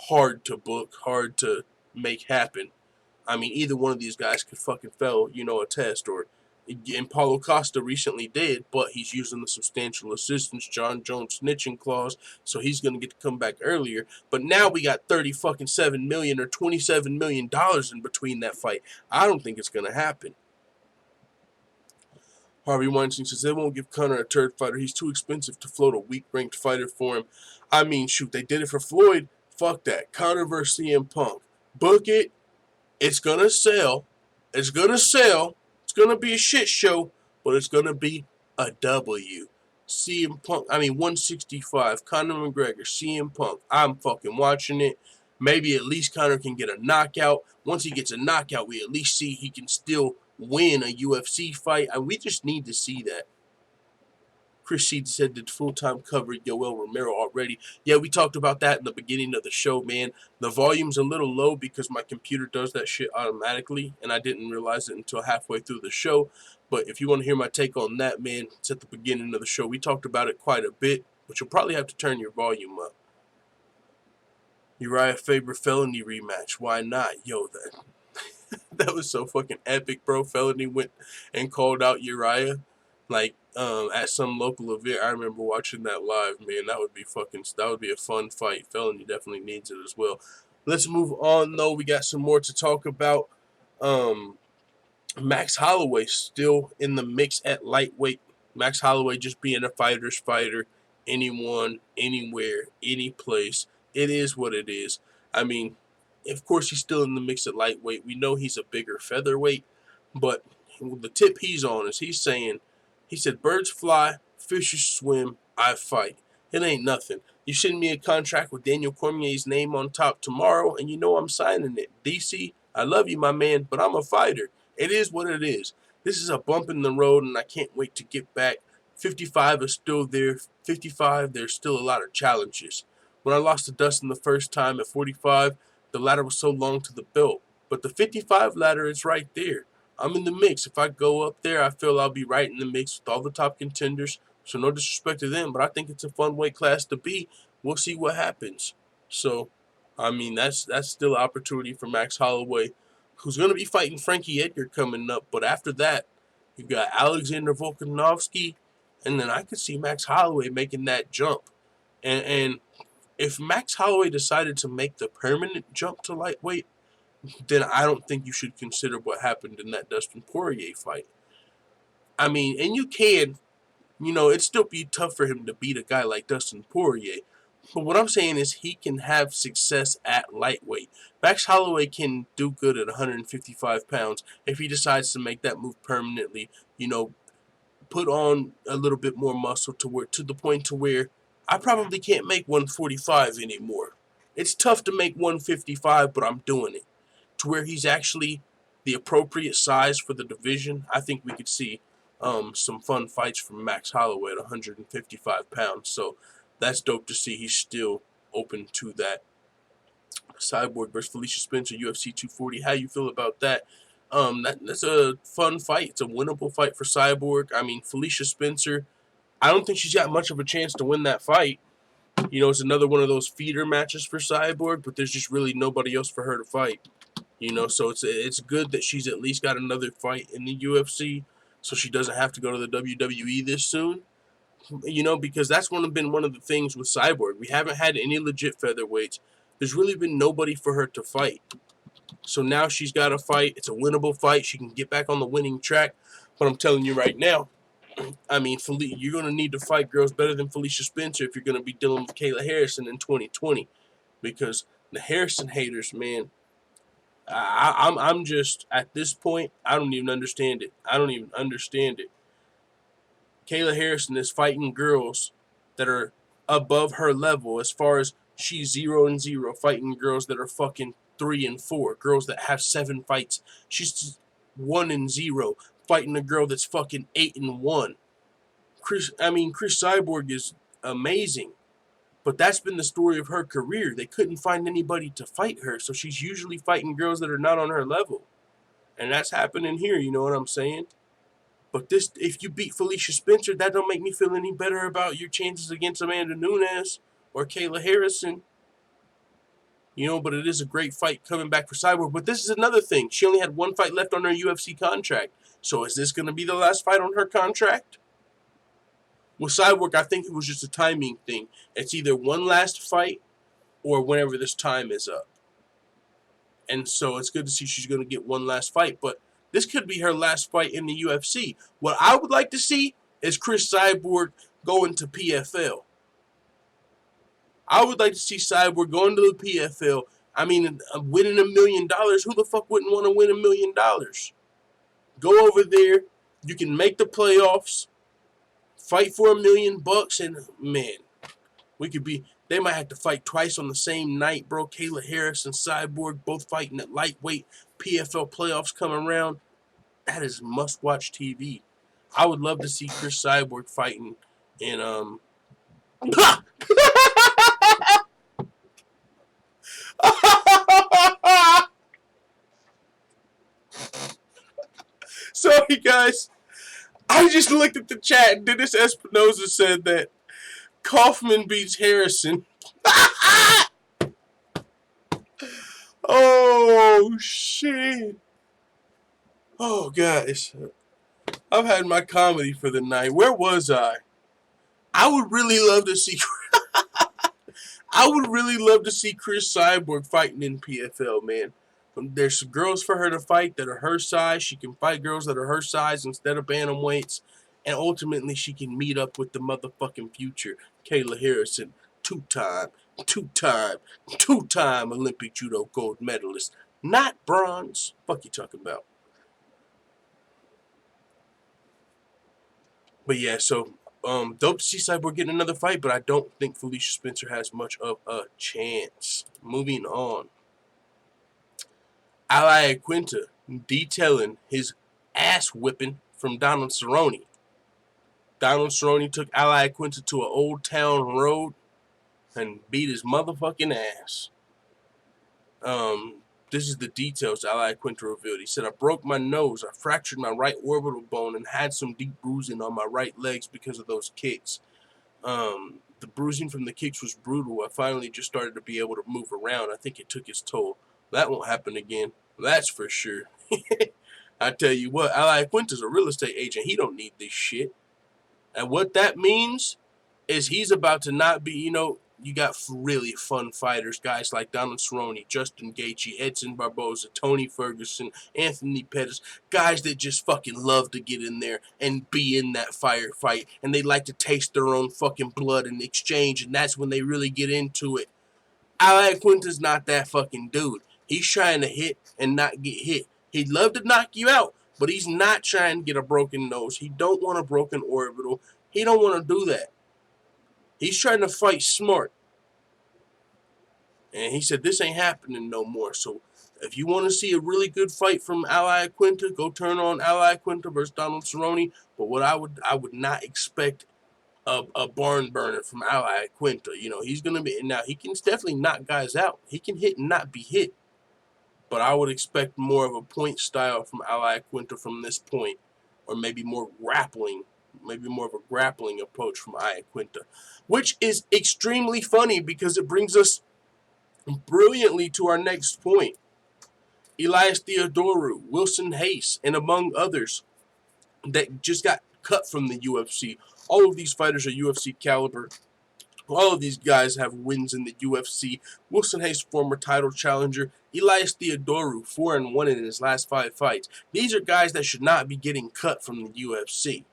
hard to book, hard to make happen. I mean, either one of these guys could fucking fail, a test, and Paulo Costa recently did, but he's using the substantial assistance John Jones snitching clause, so he's gonna get to come back earlier. But now we got $7 million or $27 million in between that fight. I don't think it's gonna happen. Harvey Weinstein says they won't give Conor a third fighter. He's too expensive to float a weak-ranked fighter for him. I mean, shoot, they did it for Floyd. Fuck that. Conor versus CM Punk. Book it. It's gonna sell. It's gonna sell. It's gonna be a shit show, but it's gonna be a W. CM Punk, 165. Conor McGregor, CM Punk. I'm fucking watching it. Maybe at least Conor can get a knockout. Once he gets a knockout, we at least see he can still win a UFC fight. And we just need to see that. Chris Seed said that full-time covered Yoel Romero already. Yeah, we talked about that in the beginning of the show, man. The volume's a little low because my computer does that shit automatically, and I didn't realize it until halfway through the show. But if you want to hear my take on that, man, it's at the beginning of the show. We talked about it quite a bit, but you'll probably have to turn your volume up. Uriah Faber felony rematch. Why not? Yo, that was so fucking epic, bro. Felony went and called out Uriah, at some local event. I remember watching that live, man. That would be a fun fight. Felony definitely needs it as well. Let's move on, though. We got some more to talk about. Max Holloway still in the mix at lightweight. Max Holloway just being a fighter's fighter. Anyone, anywhere, any place. It is what it is. Of course, he's still in the mix at lightweight. We know he's a bigger featherweight, but the tip he's on is he said, birds fly, fishes swim, I fight. It ain't nothing. You send me a contract with Daniel Cormier's name on top tomorrow, and you know I'm signing it. DC, I love you, my man, but I'm a fighter. It is what it is. This is a bump in the road, and I can't wait to get back. 55 is still there. 55, there's still a lot of challenges. When I lost to Dustin the first time at 45, the ladder was so long to the belt. But the 55 ladder is right there. I'm in the mix. If I go up there, I feel I'll be right in the mix with all the top contenders. So no disrespect to them, but I think it's a fun weight class to be. We'll see what happens. So, that's still an opportunity for Max Holloway, who's going to be fighting Frankie Edgar coming up. But after that, you got Alexander Volkanovski, and then I could see Max Holloway making that jump. And if Max Holloway decided to make the permanent jump to lightweight, then I don't think you should consider what happened in that Dustin Poirier fight. And you can, it'd still be tough for him to beat a guy like Dustin Poirier. But what I'm saying is he can have success at lightweight. Max Holloway can do good at 155 pounds if he decides to make that move permanently, put on a little bit more muscle to the point to where I probably can't make 145 anymore. It's tough to make 155, but I'm doing it. To where he's actually the appropriate size for the division, I think we could see some fun fights from Max Holloway at 155 pounds. So that's dope to see he's still open to that. Cyborg versus Felicia Spencer, UFC 240. How you feel about that? That's a fun fight. It's a winnable fight for Cyborg. Felicia Spencer, I don't think she's got much of a chance to win that fight. It's another one of those feeder matches for Cyborg, but there's just really nobody else for her to fight. So it's good that she's at least got another fight in the UFC, so she doesn't have to go to the WWE this soon. Because that's been one of the things with Cyborg. We haven't had any legit featherweights. There's really been nobody for her to fight. So now she's got a fight. It's a winnable fight. She can get back on the winning track. But I'm telling you right now, you're going to need to fight girls better than Felicia Spencer if you're going to be dealing with Kayla Harrison in 2020. Because the Harrison haters, man, I'm just, at this point, I don't even understand it. Kayla Harrison is fighting girls that are above her level as far as she's 0-0, fighting girls that are fucking 3-4, girls that have 7 fights. She's 1-0, fighting a girl that's fucking 8-1. Chris Cyborg is amazing, but that's been the story of her career. They couldn't find anybody to fight her, so she's usually fighting girls that are not on her level. And that's happening here, you know what I'm saying? But if you beat Felicia Spencer, that don't make me feel any better about your chances against Amanda Nunes or Kayla Harrison. You know, but it is a great fight coming back for Cyborg. But this is another thing. She only had one fight left on her UFC contract. So is this going to be the last fight on her contract? With Cyborg, I think it was just a timing thing. It's either one last fight or whenever this time is up. And so it's good to see she's going to get one last fight. But this could be her last fight in the UFC. What I would like to see is Chris Cyborg going to PFL. I would like to see Cyborg going to the PFL. I mean, winning $1 million. Who the fuck wouldn't want to win $1 million? Go over there. You can make the playoffs. Fight for $1 million. And, man, we could be... They might have to fight twice on the same night, bro. Kayla Harris and Cyborg both fighting at lightweight. PFL playoffs come around. That is must-watch TV. I would love to see Chris Cyborg fighting in, Sorry, guys. I just looked at the chat and Dennis Espinosa said that Kaufman beats Harrison. Oh, shit. Oh, guys. I've had my comedy for the night. Where was I? I would really love to see... I would really love to see Chris Cyborg fighting in PFL, man. There's some girls for her to fight that are her size. She can fight girls that are her size instead of bantamweights. And ultimately, she can meet up with the motherfucking future. Kayla Harrison, two-time Olympic judo gold medalist. Not bronze. Fuck you talking about? But yeah, so dope to see Cyborg getting another fight, but I don't think Felicia Spencer has much of a chance. Moving on. Ally Quinta detailing his ass whipping from Donald Cerrone. Donald Cerrone took Ally Quinta to an old town road and beat his motherfucking ass. This is the details Ally Quinta revealed. He said, I broke my nose, I fractured my right orbital bone, and had some deep bruising on my right legs because of those kicks. The bruising from the kicks was brutal. I finally just started to be able to move around. I think it took its toll. That won't happen again. That's for sure. I tell you what, Ally Quinta's a real estate agent. He don't need this shit. And what that means is he's about to not be, you know, you got really fun fighters, guys like Donald Cerrone, Justin Gaethje, Edson Barboza, Tony Ferguson, Anthony Pettis, guys that just fucking love to get in there and be in that firefight, and they like to taste their own fucking blood in exchange, and that's when they really get into it. Ally Quinta's not that fucking dude. He's trying to hit and not get hit. He'd love to knock you out, but he's not trying to get a broken nose. He don't want a broken orbital. He don't want to do that. He's trying to fight smart. And he said, this ain't happening no more. So if you want to see a really good fight from Ally Quinta, go turn on Ally Quinta versus Donald Cerrone. But what I would not expect a barn burner from Ally Quinta. You know, he's going to be, now he can definitely knock guys out. He can hit and not be hit. But I would expect more of a point style from Ally Quinta from this point. Or maybe more grappling. Maybe more of a grappling approach from Ally Quinta. Which is extremely funny because it brings us brilliantly to our next point. Elias Theodorou, Wilson Hayes, and among others that just got cut from the UFC. All of these fighters are UFC caliber. All of these guys have wins in the UFC. Wilson Hayes, former title challenger. Elias Theodorou, 4-1 in his last 5 fights. These are guys that should not be getting cut from the UFC.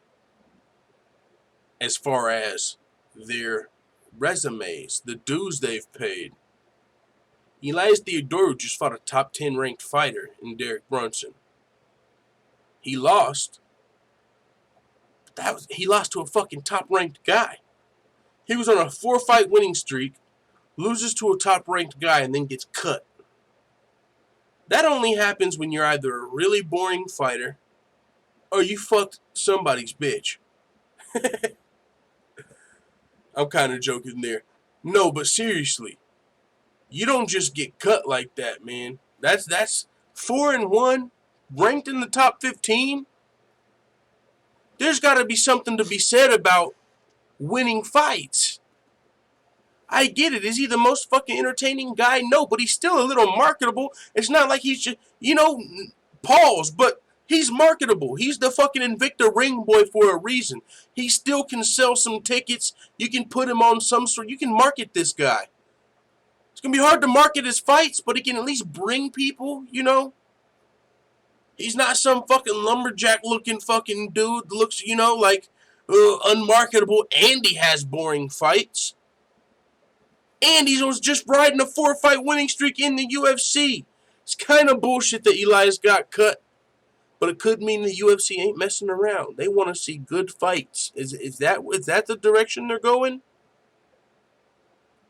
As far as their resumes, the dues they've paid. Elias Theodorou just fought a top 10 ranked fighter in Derek Brunson. He lost. He lost to a fucking top ranked guy. He was on a 4-fight winning streak, loses to a top ranked guy, and then gets cut. That only happens when you're either a really boring fighter or you fucked somebody's bitch. I'm kind of joking there. No, but seriously. You don't just get cut like that, man. That's 4-1, ranked in the top 15. There's got to be something to be said about winning fights. I get it. Is he the most fucking entertaining guy? No, but he's still a little marketable. It's not like he's just, pause, but he's marketable. He's the fucking Invicta ring boy for a reason. He still can sell some tickets. You can put him on some sort. You can market this guy. It's going to be hard to market his fights, but he can at least bring people, He's not some fucking lumberjack-looking fucking dude that looks, like unmarketable, and he has boring fights. And he was just riding a 4-fight winning streak in the UFC. It's kind of bullshit that Elias got cut. But it could mean the UFC ain't messing around. They want to see good fights. Is that the direction they're going?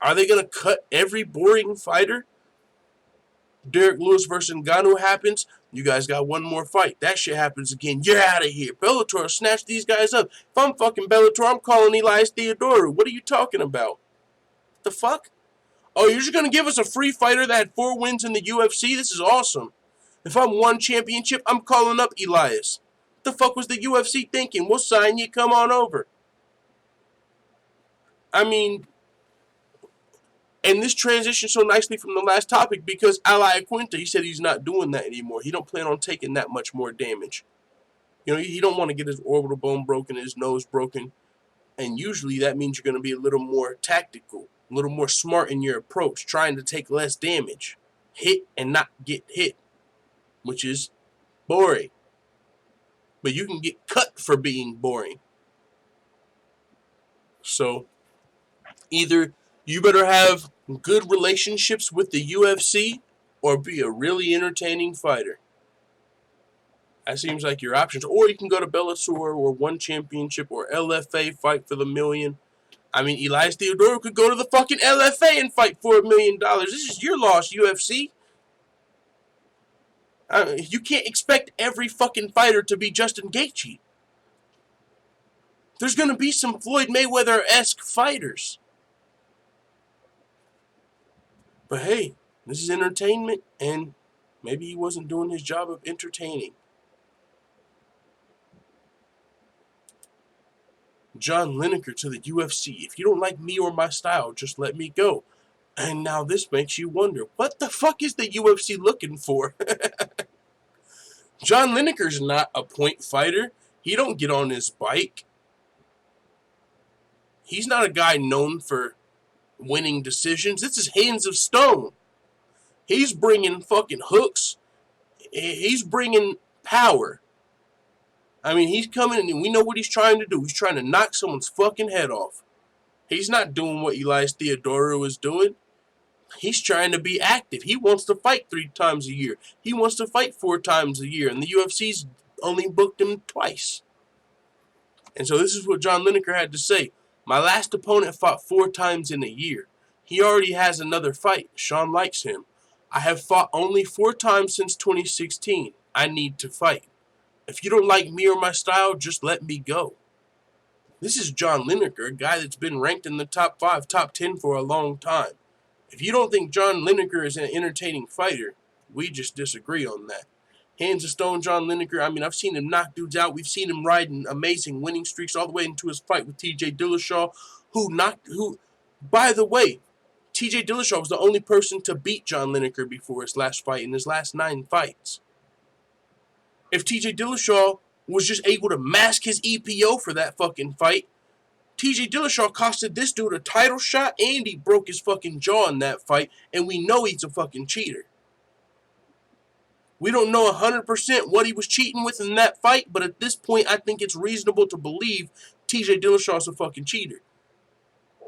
Are they going to cut every boring fighter? Derek Lewis versus Ngannou happens. You guys got one more fight. That shit happens again. You're out of here. Bellator snatch these guys up. If I'm fucking Bellator, I'm calling Elias Theodorou. What are you talking about? The fuck? Oh, you're just going to give us a free fighter that had 4 wins in the UFC? This is awesome. If I'm one championship, I'm calling up Elias. What the fuck was the UFC thinking? We'll sign you. Come on over. I mean, and this transitions so nicely from the last topic because Ally Aquinta, he said he's not doing that anymore. He don't plan on taking that much more damage. He don't want to get his orbital bone broken, his nose broken. And usually that means you're going to be a little more tactical, a little more smart in your approach, trying to take less damage. Hit and not get hit, which is boring. But you can get cut for being boring. So, either you better have good relationships with the UFC or be a really entertaining fighter. That seems like your options. Or you can go to Bellator or One Championship or LFA, fight for the million. I mean, Elias Theodorou could go to the fucking LFA and fight for $1 million. This is your loss, UFC. You can't expect every fucking fighter to be Justin Gaethje. There's going to be some Floyd Mayweather-esque fighters. But hey, this is entertainment, and maybe he wasn't doing his job of entertaining. John Lineker to the UFC. If you don't like me or my style, just let me go. And now this makes you wonder, what the fuck is the UFC looking for? John Lineker's not a point fighter. He don't get on his bike. He's not a guy known for winning decisions. This is Hands of Stone. He's bringing fucking hooks. He's bringing power. I mean, he's coming and we know what he's trying to do. He's trying to knock someone's fucking head off. He's not doing what Elias Theodorou is doing. He's trying to be active. He wants to fight 3 times a year. He wants to fight 4 times a year. And the UFC's only booked him twice. And so this is what John Lineker had to say. My last opponent fought 4 times in a year. He already has another fight. Sean likes him. I have fought only 4 times since 2016. I need to fight. If you don't like me or my style, just let me go. This is John Lineker, a guy that's been ranked in the top 5, top 10 for a long time. If you don't think John Lineker is an entertaining fighter, we just disagree on that. Hands of Stone, John Lineker, I mean, I've seen him knock dudes out. We've seen him riding amazing winning streaks all the way into his fight with TJ Dillashaw, who, by the way, TJ Dillashaw was the only person to beat John Lineker before his last fight in his last 9 fights. If TJ Dillashaw was just able to mask his EPO for that fucking fight, TJ Dillashaw costed this dude a title shot and he broke his fucking jaw in that fight, and we know he's a fucking cheater. We don't know 100% what he was cheating with in that fight, but at this point, I think it's reasonable to believe TJ Dillashaw's a fucking cheater.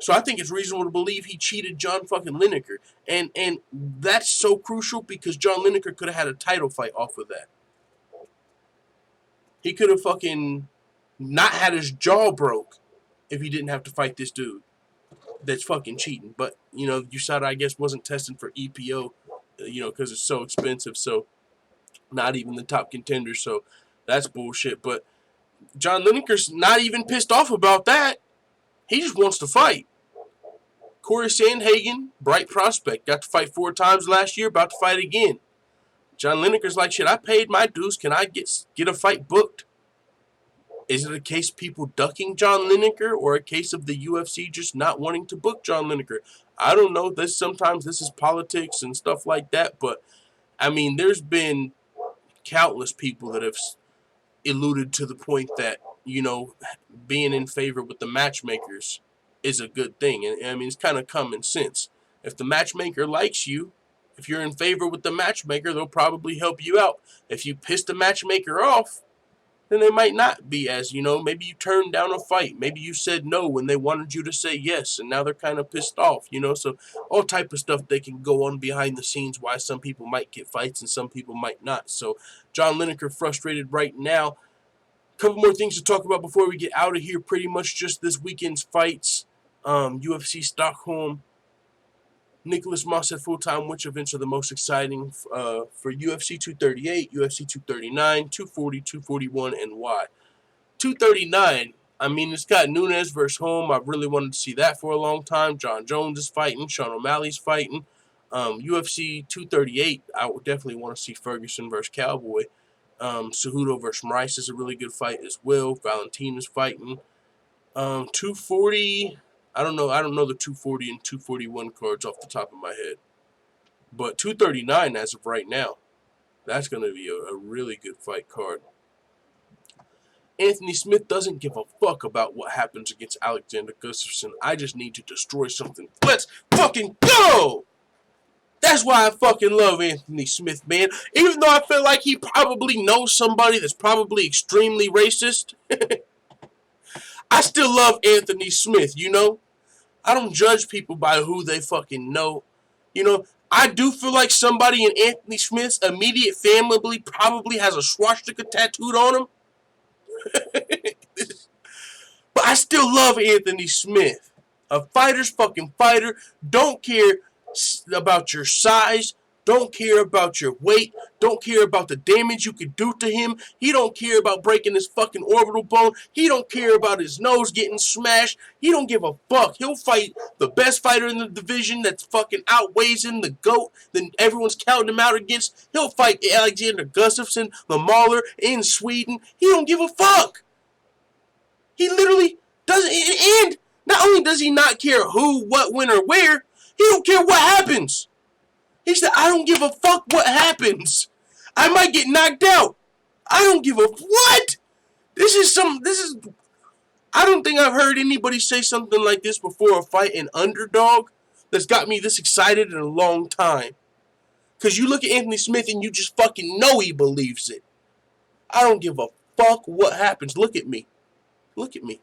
So I think it's reasonable to believe he cheated John fucking Lineker. And that's so crucial because John Lineker could have had a title fight off of that. He could have fucking not had his jaw broke if he didn't have to fight this dude that's fucking cheating. But, USADA, I guess, wasn't testing for EPO, because it's so expensive. So, not even the top contender. So, that's bullshit. But John Lineker's not even pissed off about that. He just wants to fight. Corey Sandhagen, bright prospect, got to fight 4 times last year, about to fight again. John Lineker's like, shit, I paid my dues. Can I get a fight booked? Is it a case of people ducking John Lineker or a case of the UFC just not wanting to book John Lineker? I don't know. Sometimes this is politics and stuff like that, but I mean, there's been countless people that have alluded to the point that, being in favor with the matchmakers is a good thing. And I mean, it's kind of common sense. If the matchmaker likes you, if you're in favor with the matchmaker, they'll probably help you out. If you piss the matchmaker off, then they might not be as, maybe you turned down a fight. Maybe you said no when they wanted you to say yes, and now they're kind of pissed off, So all type of stuff that can go on behind the scenes, why some people might get fights and some people might not. So John Lineker frustrated right now. A couple more things to talk about before we get out of here. Pretty much just this weekend's fights. UFC Stockholm. Nicholas Moss said full-time, which events are the most exciting for UFC 238, UFC 239, 240, 241, and why? 239, I mean, it's got Nunes versus Holm. I've really wanted to see that for a long time. John Jones is fighting. Sean O'Malley's fighting. UFC 238, I would definitely want to see Ferguson versus Cowboy. Cejudo versus Moraes is a really good fight as well. Valentin is fighting. 240... I don't know the 240 and 241 cards off the top of my head. But 239 as of right now, that's going to be a really good fight card. Anthony Smith doesn't give a fuck about what happens against Alexander Gustafsson. I just need to destroy something. Let's fucking go! That's why I fucking love Anthony Smith, man. Even though I feel like he probably knows somebody that's probably extremely racist, I still love Anthony Smith, I don't judge people by who they fucking know. I do feel like somebody in Anthony Smith's immediate family probably has a swastika tattooed on him. But I still love Anthony Smith. A fighter's fucking fighter. Don't care about your size. Don't care about your weight. Don't care about the damage you could do to him. He don't care about breaking his fucking orbital bone. He don't care about his nose getting smashed. He don't give a fuck. He'll fight the best fighter in the division that fucking outweighs him, the GOAT, then everyone's counting him out against. He'll fight Alexander Gustafsson, the Mauler, in Sweden. He don't give a fuck. He literally doesn't, and not only does he not care who, what, when, or where, he don't care what happens. He said, I don't give a fuck what happens. I might get knocked out. I don't give a... What? I don't think I've heard anybody say something like this before, a fight an underdog that's got me this excited in a long time. Because you look at Anthony Smith and you just fucking know he believes it. I don't give a fuck what happens. Look at me. Look at me.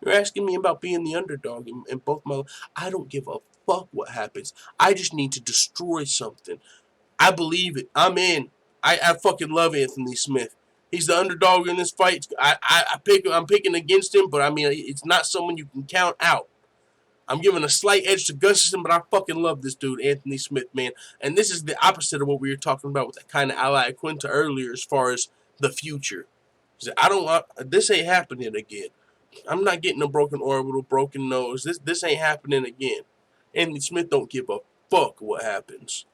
You're asking me about being the underdog in both my... I don't give a fuck what happens. I just need to destroy something. I believe it. I'm in. I fucking love Anthony Smith. He's the underdog in this fight. I'm picking against him, but I mean, it's not someone you can count out. I'm giving a slight edge to Gustafsson, but I fucking love this dude, Anthony Smith, man. And this is the opposite of what we were talking about with that kind of ally Quinta earlier as far as the future. This ain't happening again. I'm not getting a broken orbital, broken nose. This ain't happening again. Anthony Smith don't give a fuck what happens.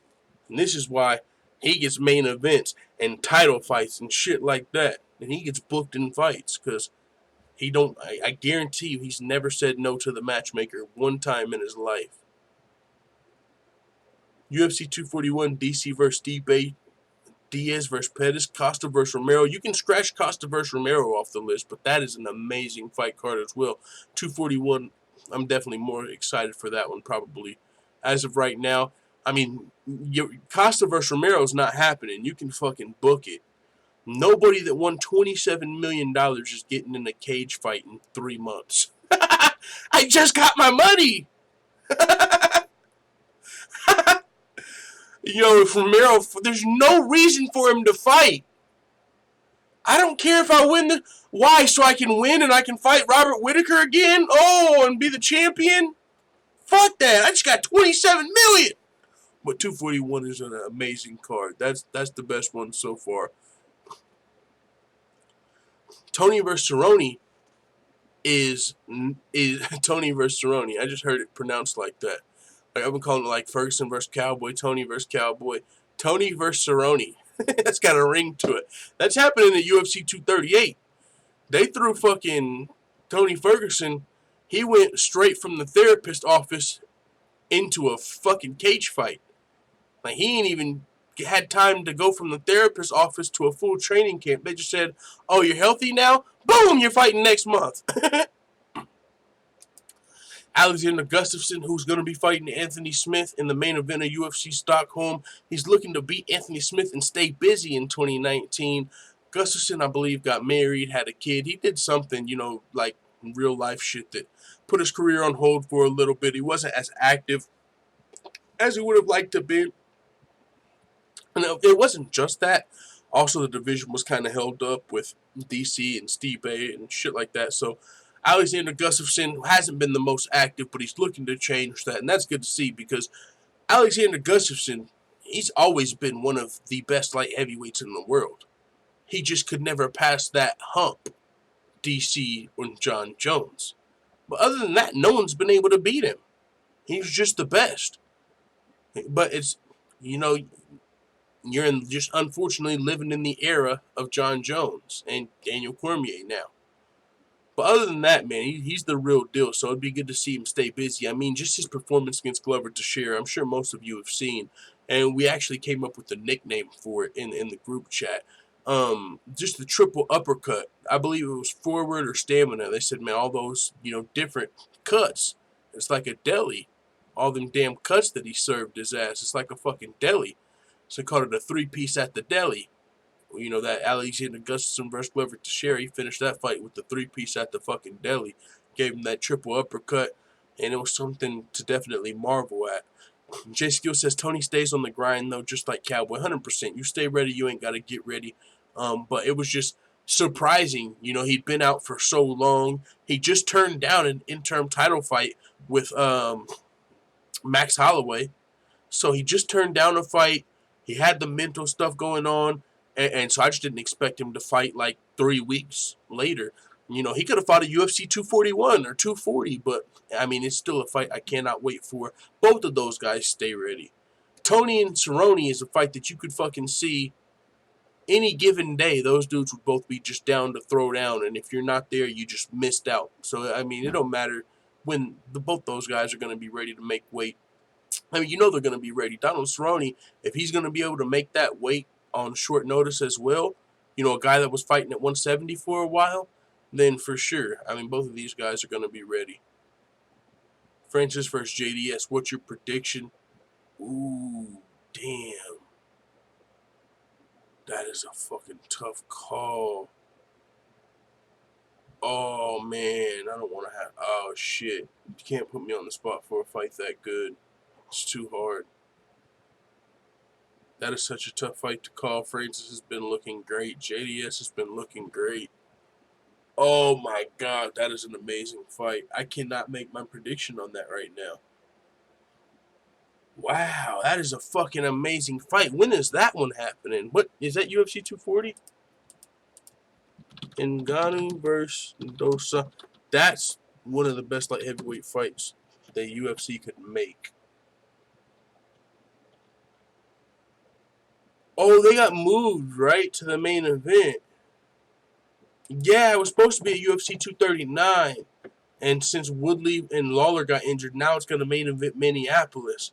And this is why he gets main events and title fights and shit like that. And he gets booked in fights because I guarantee you he's never said no to the matchmaker one time in his life. UFC 241, DC versus Stipe, Diaz versus Pettis, Costa versus Romero. You can scratch Costa versus Romero off the list, but that is an amazing fight card as well. 241, I'm definitely more excited for that one probably. As of right now, I mean, Costa versus Romero is not happening. You can fucking book it. Nobody that won $27 million is getting in a cage fight in 3 months. I just got my money! If Romero, there's no reason for him to fight. I don't care if I win why? So I can win and I can fight Robert Whittaker again? Oh, and be the champion? Fuck that. I just got $27 million. But 241 is an amazing card. That's the best one so far. Tony versus Cerrone is Tony versus Cerrone. I just heard it pronounced like that. Like I've been calling it like Ferguson versus Cowboy, Tony versus Cowboy, Tony versus Cerrone. That's got a ring to it. That's happening at UFC 238. They threw fucking Tony Ferguson. He went straight from the therapist office into a fucking cage fight. Like, he ain't even had time to go from the therapist's office to a full training camp. They just said, oh, you're healthy now? Boom, you're fighting next month. Alexander Gustafsson, who's going to be fighting Anthony Smith in the main event of UFC Stockholm. He's looking to beat Anthony Smith and stay busy in 2019. Gustafsson, I believe, got married, had a kid. He did something, like real life shit that put his career on hold for a little bit. He wasn't as active as he would have liked to be. And it wasn't just that. Also, the division was kind of held up with DC and Stipe and shit like that. So, Alexander Gustafsson hasn't been the most active, but he's looking to change that. And that's good to see because Alexander Gustafsson, he's always been one of the best light heavyweights in the world. He just could never pass that hump, DC or John Jones. But other than that, no one's been able to beat him. He's just the best. But it's, you're just unfortunately living in the era of John Jones and Daniel Cormier now. But other than that, man, he's the real deal. So it'd be good to see him stay busy. I mean, just his performance against Glover Teixeira, I'm sure most of you have seen. And we actually came up with a nickname for it in the group chat. Just the triple uppercut. I believe it was forward or stamina. They said, man, all those, different cuts. It's like a deli. All them damn cuts that he served his ass. It's like a fucking deli. So they called it a 3-piece at the deli. That Alexander Gustafsson versus Glover Teixeira, he finished that fight with the 3-piece at the fucking deli. Gave him that triple uppercut, and it was something to definitely marvel at. Jay Skillz says, Tony stays on the grind, though, just like Cowboy. 100%. You stay ready, you ain't got to get ready. But it was just surprising. He'd been out for so long. He just turned down an interim title fight with Max Holloway. So he just turned down a fight. He had the mental stuff going on. And so I just didn't expect him to fight like 3 weeks later. He could have fought a UFC 241 or 240, but, I mean, it's still a fight I cannot wait for. Both of those guys stay ready. Tony and Cerrone is a fight that you could fucking see any given day. Those dudes would both be just down to throw down, and if you're not there, you just missed out. So, I mean, it don't matter when both those guys are going to be ready to make weight. I mean, they're going to be ready. Donald Cerrone, if he's going to be able to make that weight on short notice as well, a guy that was fighting at 170 for a while, then for sure, I mean, both of these guys are going to be ready. Francis versus JDS, what's your prediction? Ooh, damn. That is a fucking tough call. Oh, man, I don't want to have... Oh, shit. You can't put me on the spot for a fight that good. It's too hard. That is such a tough fight to call. Francis has been looking great. JDS has been looking great. Oh my God, that is an amazing fight. I cannot make my prediction on that right now. Wow, that is a fucking amazing fight. When is that one happening? What is that, UFC 240? Ngannou versus Dosa. That's one of the best light heavyweight fights that UFC could make. Oh, they got moved, right, to the main event. Yeah, it was supposed to be at UFC 239. And since Woodley and Lawler got injured, now it's going to main event Minneapolis.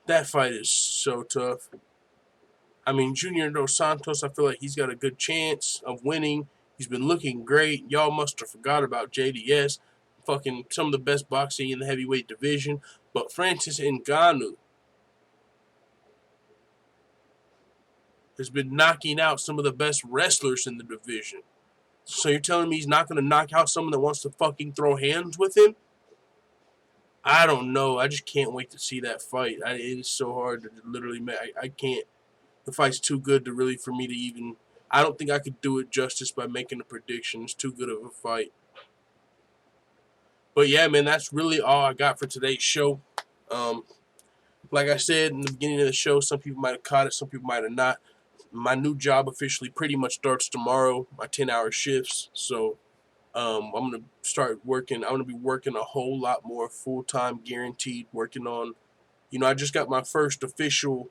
That fight is so tough. I mean, Junior Dos Santos, I feel like he's got a good chance of winning. He's been looking great. Y'all must have forgot about JDS. Fucking some of the best boxing in the heavyweight division. But Francis Ngannou has been knocking out some of the best wrestlers in the division. So you're telling me he's not going to knock out someone that wants to fucking throw hands with him? I don't know. I just can't wait to see that fight. It is so hard to literally make. I can't. The fight's too good to really for me to even. I don't think I could do it justice by making a prediction. It's too good of a fight. But yeah, man, that's really all I got for today's show. Like I said in the beginning of the show, some people might have caught it, some people might have not. My new job officially pretty much starts tomorrow, my 10-hour shifts. So I'm going to start working. I'm going to be working a whole lot more full-time, guaranteed, working on, I just got my first official,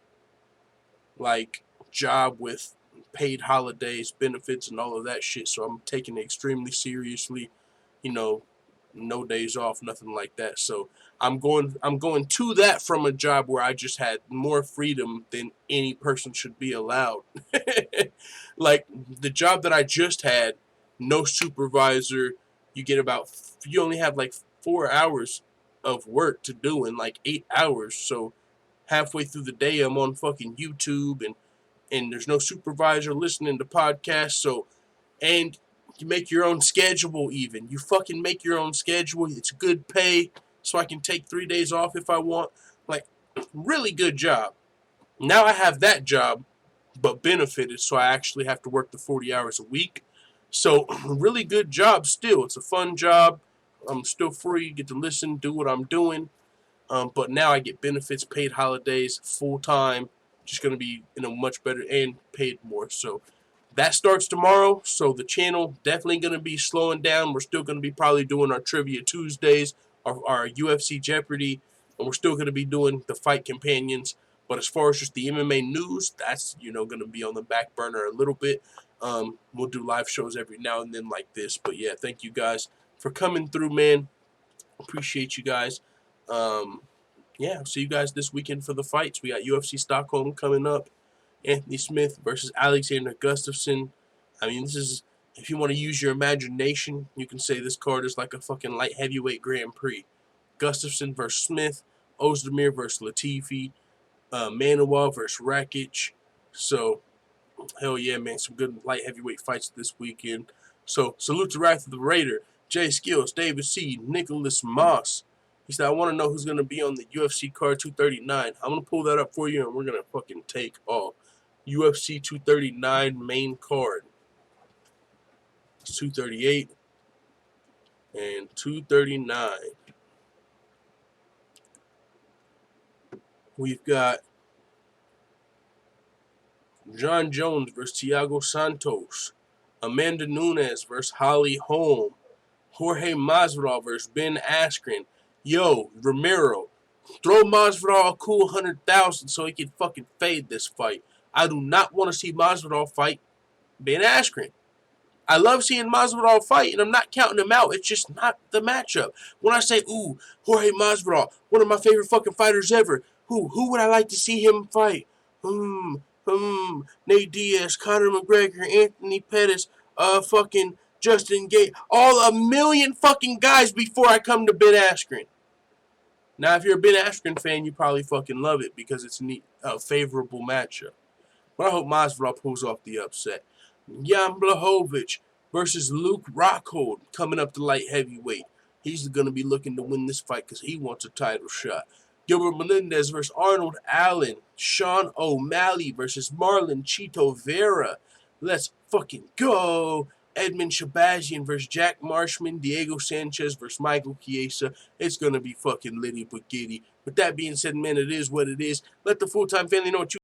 job with paid holidays, benefits, and all of that shit. So I'm taking it extremely seriously. You know, no days off, nothing like that. So I'm going to that from a job where I just had more freedom than any person should be allowed. Like the job that I just had, no supervisor. You only have like 4 hours of work to do in like 8 hours. So halfway through the day, I'm on fucking YouTube, and there's no supervisor listening to podcasts. So, and you make your own schedule even. You fucking make your own schedule. It's good pay, so I can take 3 days off if I want. Like, really good job. Now I have that job, but benefited, so I actually have to work the 40 hours a week. So, really good job still. It's a fun job. I'm still free, get to listen, do what I'm doing. But now I get benefits, paid holidays, full time. Just going to be in a much better and paid more. So that starts tomorrow. So the channel definitely going to be slowing down. We're still going to be probably doing our Trivia Tuesdays, our UFC Jeopardy, and we're still going to be doing the Fight Companions. But as far as just the MMA news, that's, going to be on the back burner a little bit. We'll do live shows every now and then like this. But yeah, thank you guys for coming through, man. Appreciate you guys. Yeah, I'll see you guys this weekend for the fights. We got UFC Stockholm coming up. Anthony Smith versus Alexander Gustafsson. I mean, this is, if you want to use your imagination, you can say this card is like a fucking light heavyweight Grand Prix. Gustafsson versus Smith, Ozdemir versus Latifi, Manuel versus Rakic. So, hell yeah, man, some good light heavyweight fights this weekend. So, salute to Wrath of the Raider, Jay Skillz, David C., Nicholas Moss. He said, I want to know who's going to be on the UFC card 239. I'm going to pull that up for you, and we're going to fucking take off. UFC 239 main card. It's 238 and 239. We've got John Jones versus Thiago Santos. Amanda Nunes versus Holly Holm. Jorge Masvidal versus Ben Askren. Yo, Romero, throw Masvidal a cool 100,000 so he can fucking fade this fight. I do not want to see Masvidal fight Ben Askren. I love seeing Masvidal fight, and I'm not counting him out. It's just not the matchup. When I say, ooh, Jorge Masvidal, one of my favorite fucking fighters ever, who would I like to see him fight? Nate Diaz, Conor McGregor, Anthony Pettis, fucking Justin Gate, all a million fucking guys before I come to Ben Askren. Now, if you're a Ben Askren fan, you probably fucking love it because it's a favorable matchup. But I hope Masvidal pulls off the upset. Jan Blachowicz versus Luke Rockhold coming up to light heavyweight. He's going to be looking to win this fight because he wants a title shot. Gilbert Melendez versus Arnold Allen. Sean O'Malley versus Marlon Chito Vera. Let's fucking go. Edmund Shabazian versus Jack Marshman. Diego Sanchez versus Michael Chiesa. It's going to be fucking litty but giddy. With that being said, man, it is what it is. Let the full-time family know what you